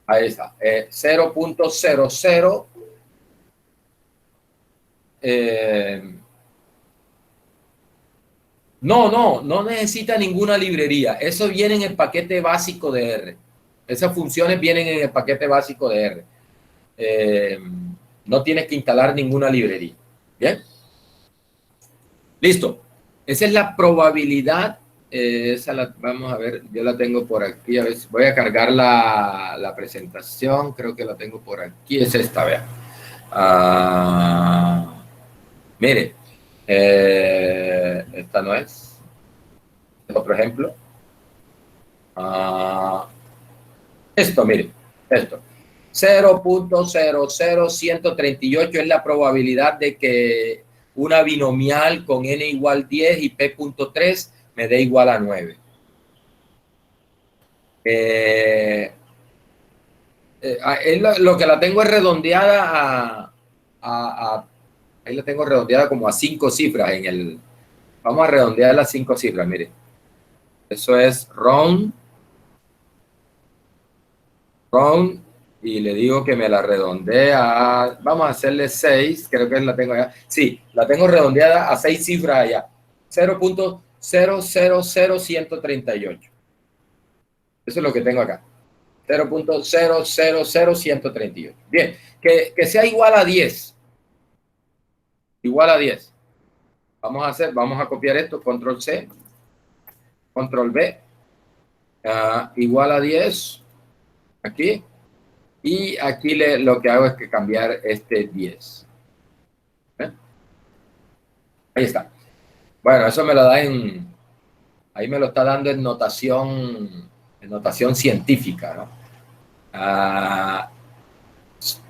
ahí está. 0.00. No necesita ninguna librería. Eso viene en el paquete básico de R. Esas funciones vienen en el paquete básico de R. No tienes que instalar ninguna librería. Bien. Listo. Esa es la probabilidad. Vamos a ver, yo la tengo por aquí. A ver, voy a cargar la presentación. Creo que la tengo por aquí. Es esta, vean. Mire, esta no es. Otro ejemplo. Esto, mire, esto. 0.00138 es la probabilidad de que una binomial con n igual 10 y p.3 me dé igual a 9. Lo que la tengo es redondeada ahí la tengo redondeada como a 5 cifras en el. Vamos a redondear las 5 cifras, mire. Eso es round, y le digo que me la redondee a, vamos a hacerle 6, creo que la tengo allá. Sí, la tengo redondeada a 6 cifras allá. 0.000138. Eso es lo que tengo acá. 0.000138. Bien, que sea igual a 10. Igual a 10. Vamos a copiar esto, control C, control V, igual a 10, aquí, y aquí lo que hago es que cambiar este 10. Ahí está. Bueno, eso me lo da ahí me lo está dando en notación científica, ¿no?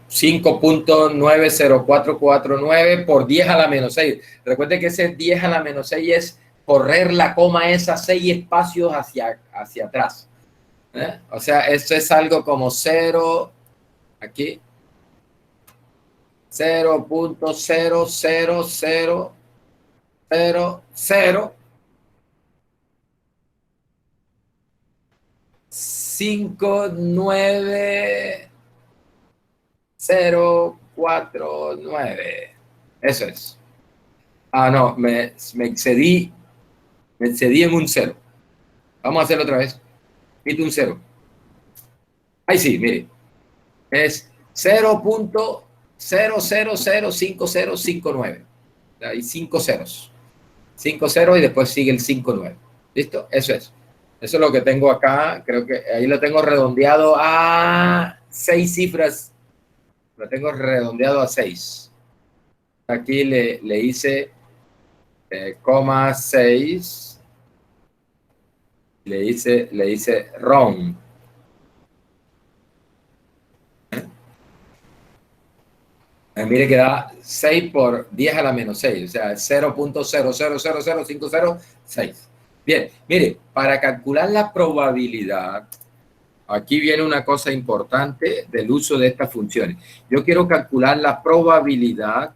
5.90449 por 10 a la menos 6. Recuerde que ese 10 a la menos 6 es correr la coma esas 6 espacios hacia atrás. O sea, esto es algo como 0, aquí, 0.00000 59049. Eso es. No, me excedí en un 0. Vamos a hacerlo otra vez. Quito un 0. Ahí sí, mire. Es 0.0005059. Hay 5 ceros. 5 ceros y después sigue el 59. ¿Listo? Eso es. Eso es lo que tengo acá. Creo que ahí lo tengo redondeado a 6 cifras. Lo tengo redondeado a 6. Aquí le hice coma 6. Le hice round. Mire que da 6 por 10 a la menos 6. O sea, 0.0000506. Bien, mire, para calcular la probabilidad, aquí viene una cosa importante del uso de estas funciones. Yo quiero calcular la probabilidad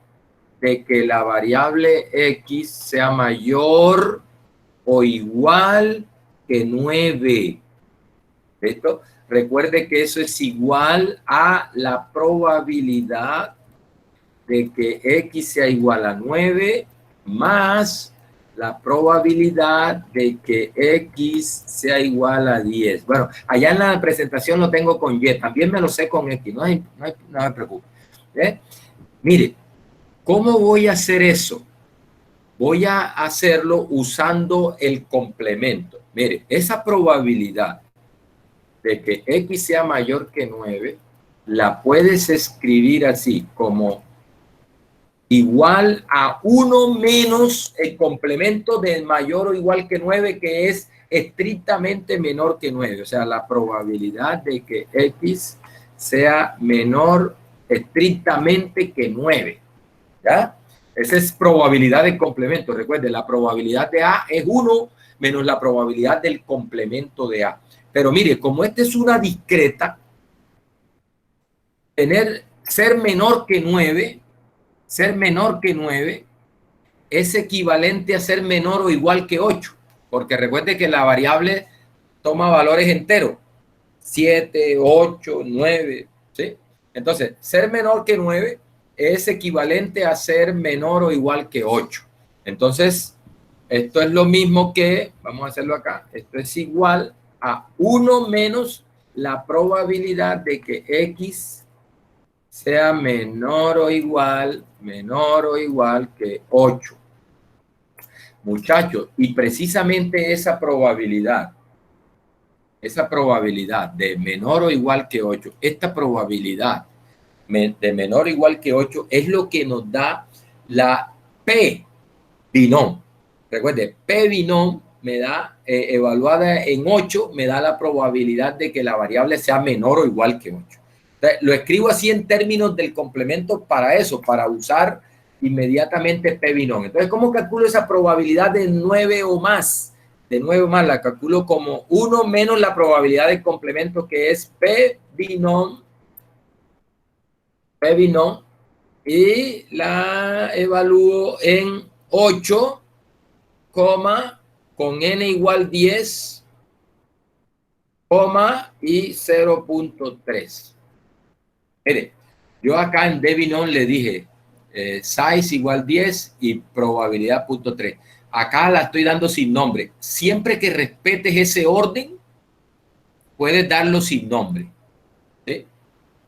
de que la variable X sea mayor o igual que 9. ¿Listo? Recuerde que eso es igual a la probabilidad de que X sea igual a 9 más la probabilidad de que X sea igual a 10. Bueno, allá en la presentación lo tengo con Y, también me lo sé con X, no me preocupe. Mire, ¿cómo voy a hacer eso? Voy a hacerlo usando el complemento. Mire, esa probabilidad de que X sea mayor que 9, la puedes escribir así, como igual a 1 menos el complemento del mayor o igual que 9, que es estrictamente menor que 9. O sea, la probabilidad de que X sea menor estrictamente que 9. ¿Ya? Esa es probabilidad de complemento. Recuerden, la probabilidad de A es 1 menos la probabilidad del complemento de A. Pero mire, como esta es una discreta, ser menor que 9 es equivalente a ser menor o igual que 8, porque recuerde que la variable toma valores enteros, 7, 8, 9, ¿sí? Entonces, ser menor que 9 es equivalente a ser menor o igual que 8. Entonces, esto es lo mismo que, vamos a hacerlo acá, esto es igual a 1 menos la probabilidad de que X sea menor o igual que 8. Muchachos, y precisamente esa probabilidad de menor o igual que 8, esta probabilidad de menor o igual que 8 es lo que nos da la P binom. Recuerde, P binom me da, evaluada en 8, me da la probabilidad de que la variable sea menor o igual que 8. Entonces, lo escribo así en términos del complemento para eso, para usar inmediatamente P binom. Entonces, ¿cómo calculo esa probabilidad de 9 o más? De 9 o más la calculo como 1 menos la probabilidad del complemento, que es P binom, y la evalúo en 8, con n igual 10, y 0.3. Mire, yo acá en Debinon le dije size igual 10 y probabilidad 0.3. Acá la estoy dando sin nombre. Siempre que respetes ese orden, puedes darlo sin nombre. ¿Sí?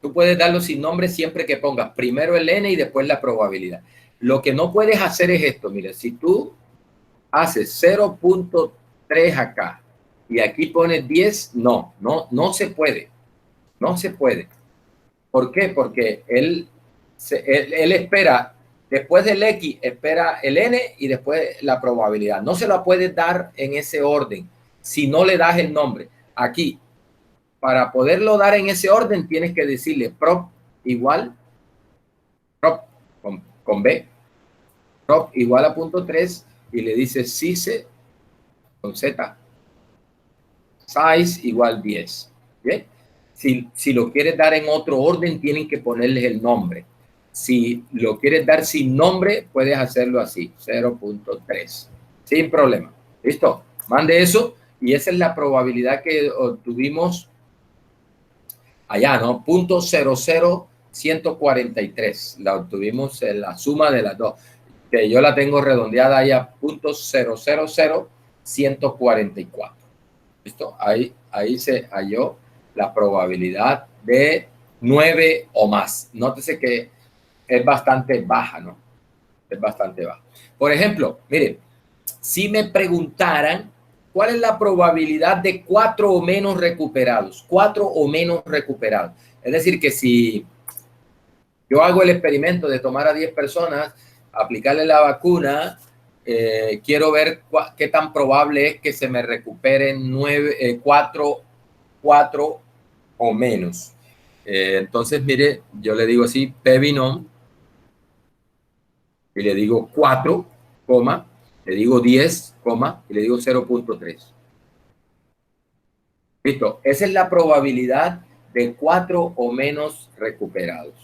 Tú puedes darlo sin nombre siempre que pongas primero el n y después la probabilidad. Lo que no puedes hacer es esto. Mira, si tú haces 0.3 acá y aquí pones 10, no se puede. No se puede. ¿Por qué? Porque él espera, después del X, espera el N y después la probabilidad. No se la puedes dar en ese orden si no le das el nombre. Aquí, para poderlo dar en ese orden, tienes que decirle prop igual, prop con B, prop igual a 0.3 y le dices size con Z, size igual 10. ¿Bien? Si lo quieres dar en otro orden, tienen que ponerles el nombre. Si lo quieres dar sin nombre, puedes hacerlo así, 0.3, sin problema. ¿Listo? Mande eso y esa es la probabilidad que obtuvimos allá, ¿no? 0.00143. La obtuvimos en la suma de las dos, que yo la tengo redondeada ahí a 0.000144. ¿Listo? Ahí se halló la probabilidad de 9 o más. Nótese que es bastante baja, ¿no? Es bastante baja. Por ejemplo, mire, si me preguntaran cuál es la probabilidad de 4 o menos recuperados, 4 o menos recuperados. Es decir, que si yo hago el experimento de tomar a 10 personas, aplicarle la vacuna, quiero ver qué tan probable es que se me recuperen 4 o menos. Entonces, mire, yo le digo así, P binom, y le digo 4, le digo 10, y le digo 0.3. Listo, esa es la probabilidad de 4 o menos recuperados.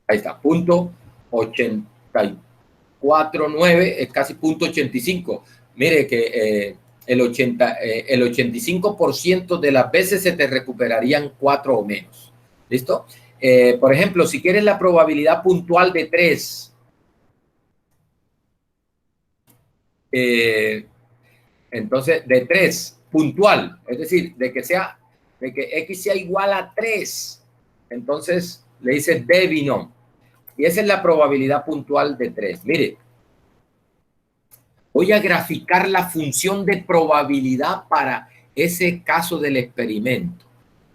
Ahí está, 0.849, es casi 0.85. Mire que el 85% de las veces se te recuperarían 4 o menos. ¿Listo? Por ejemplo, si quieres la probabilidad puntual de 3, entonces de 3, puntual, es decir, de que X sea igual a 3, entonces le dices D binom. Y esa es la probabilidad puntual de 3. Mire, voy a graficar la función de probabilidad para ese caso del experimento.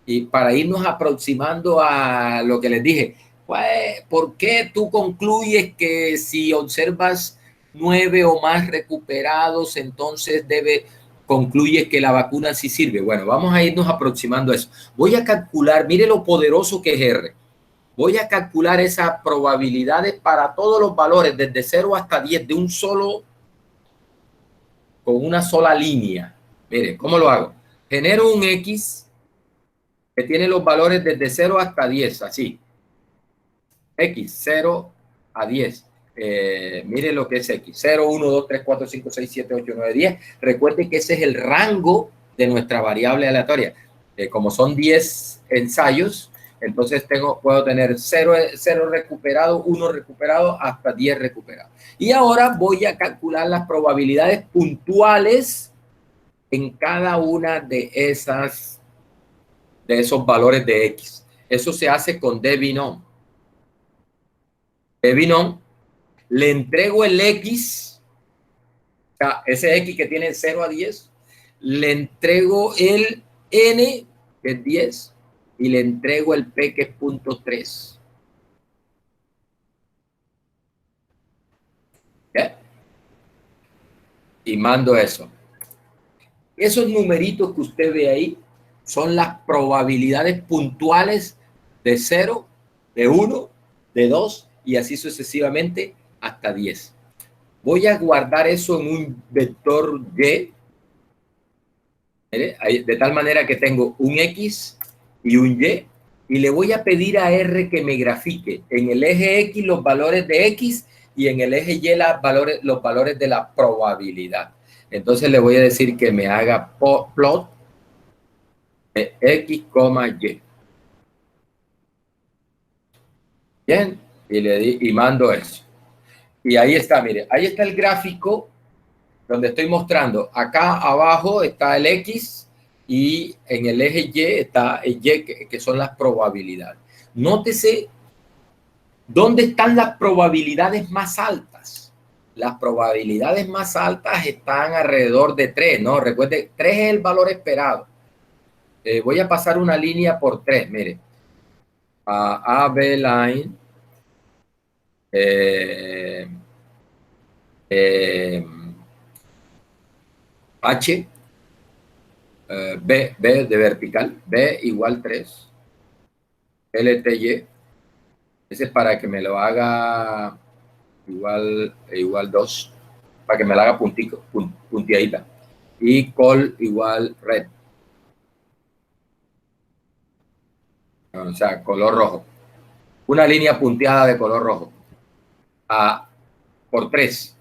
Y para irnos aproximando a lo que les dije, pues, ¿por qué tú concluyes que si observas 9 o más recuperados, entonces concluyes que la vacuna sí sirve? Bueno, vamos a irnos aproximando a eso. Voy a calcular, mire lo poderoso que es R. Voy a calcular esas probabilidades para todos los valores, desde 0 hasta 10, de un solo, con una sola línea. Mire, ¿cómo lo hago? Genero un X que tiene los valores desde 0 hasta 10, así. X, 0 a 10. Mire lo que es X. 0, 1, 2, 3, 4, 5, 6, 7, 8, 9, 10. Recuerden que ese es el rango de nuestra variable aleatoria. Como son 10 ensayos, entonces puedo tener 0 recuperado, 1 recuperado, hasta 10 recuperados. Y ahora voy a calcular las probabilidades puntuales en cada una de esos valores de X. Eso se hace con D binom. D binom, le entrego el X sea, ese X que tiene 0 a 10, le entrego el N, que es 10, y le entrego el P, que es 0.3. ¿Ya? Y mando eso. Esos numeritos que usted ve ahí son las probabilidades puntuales de 0, de 1, de 2 y así sucesivamente hasta 10. Voy a guardar eso en un vector Y, de tal manera que tengo un X y un y le voy a pedir a R que me grafique en el eje X los valores de X y en el eje Y los valores de la probabilidad. Entonces le voy a decir que me haga plot de X, Y. Bien, y mando eso. Y ahí está, mire, ahí está el gráfico donde estoy mostrando. Acá abajo está el X y en el eje Y está el Y, que son las probabilidades. Nótese dónde están las probabilidades más altas. Las probabilidades más altas están alrededor de 3, ¿no? Recuerde, 3 es el valor esperado. Voy a pasar una línea por 3, mire. A B line. H, B de vertical, B igual 3, LTY, ese es para que me lo haga igual 2, para que me lo haga puntiadita, y col igual red, o sea, color rojo, una línea punteada de color rojo, por 3,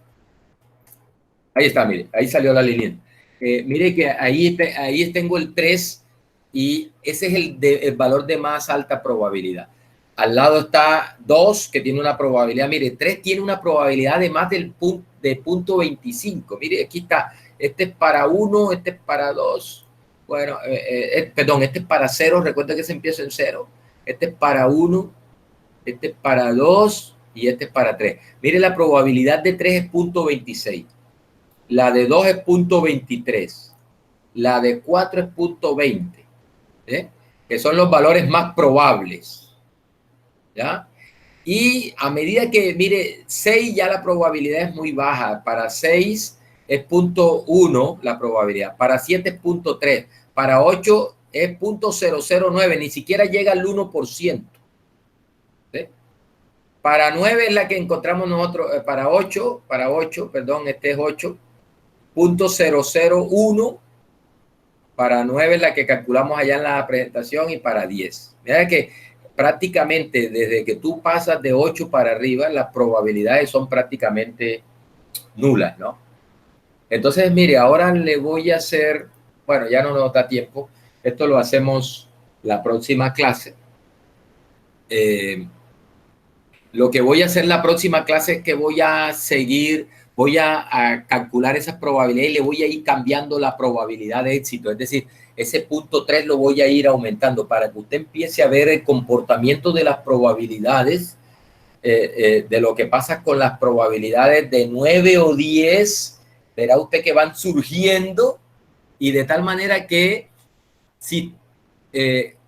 ahí está, mire, ahí salió la línea. Mire que ahí tengo el 3 y ese es el valor de más alta probabilidad. Al lado está 2, que tiene una probabilidad. Mire, 3 tiene una probabilidad de más de 0.25. Mire, aquí está. Este es para 1, este es para 2. Bueno, perdón, este es para 0. Recuerda que se empieza en 0. Este es para 1, este es para 2 y este es para 3. Mire, la probabilidad de 3 es 0.26. La de 2 es 0.23. La de 4 es 0.20. Que son los valores más probables. ¿Ya? Y a medida que, mire, 6 ya la probabilidad es muy baja. Para 6 es 0.1 la probabilidad. Para 7 es 0.3. Para 8 es 0.009. Ni siquiera llega al 1%. ¿Sí? Para 9 es la que encontramos nosotros. Para 8, perdón, este es 8. 0.001 para 9 es la que calculamos allá en la presentación y para 10. Mira que prácticamente desde que tú pasas de 8 para arriba, las probabilidades son prácticamente nulas, ¿no? Entonces, mire, ahora le voy a hacer, bueno, ya no nos da tiempo, esto lo hacemos la próxima clase. Lo que voy a hacer la próxima clase es que voy a seguir, voy a calcular esas probabilidades y le voy a ir cambiando la probabilidad de éxito. Es decir, ese 0.3 lo voy a ir aumentando para que usted empiece a ver el comportamiento de las probabilidades, de lo que pasa con las probabilidades de 9 o 10. Verá usted que van surgiendo y de tal manera que si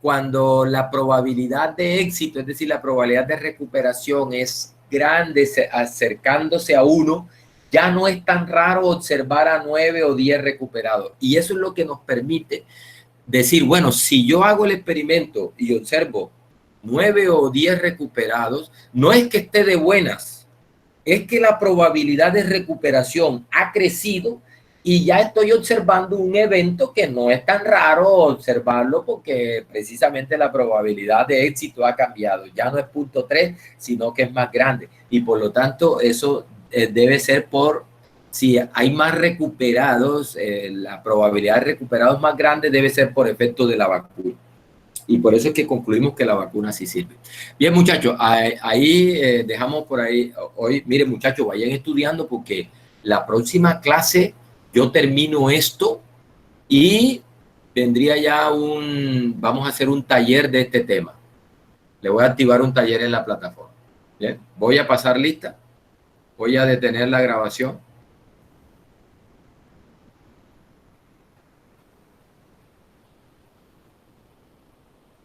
cuando la probabilidad de éxito, es decir, la probabilidad de recuperación es grande, acercándose a 1, ya no es tan raro observar a 9 o 10 recuperados. Y eso es lo que nos permite decir, bueno, si yo hago el experimento y observo 9 o 10 recuperados, no es que esté de buenas, es que la probabilidad de recuperación ha crecido y ya estoy observando un evento que no es tan raro observarlo porque precisamente la probabilidad de éxito ha cambiado. Ya no es 0.3, sino que es más grande. Y por lo tanto, eso debe ser si hay más recuperados, la probabilidad de recuperados más grande debe ser por efecto de la vacuna. Y por eso es que concluimos que la vacuna sí sirve. Bien, muchachos, ahí dejamos por ahí hoy. Miren, muchachos, vayan estudiando porque la próxima clase yo termino esto y vendría ya vamos a hacer un taller de este tema. Le voy a activar un taller en la plataforma. Bien, voy a pasar lista. Voy a detener la grabación.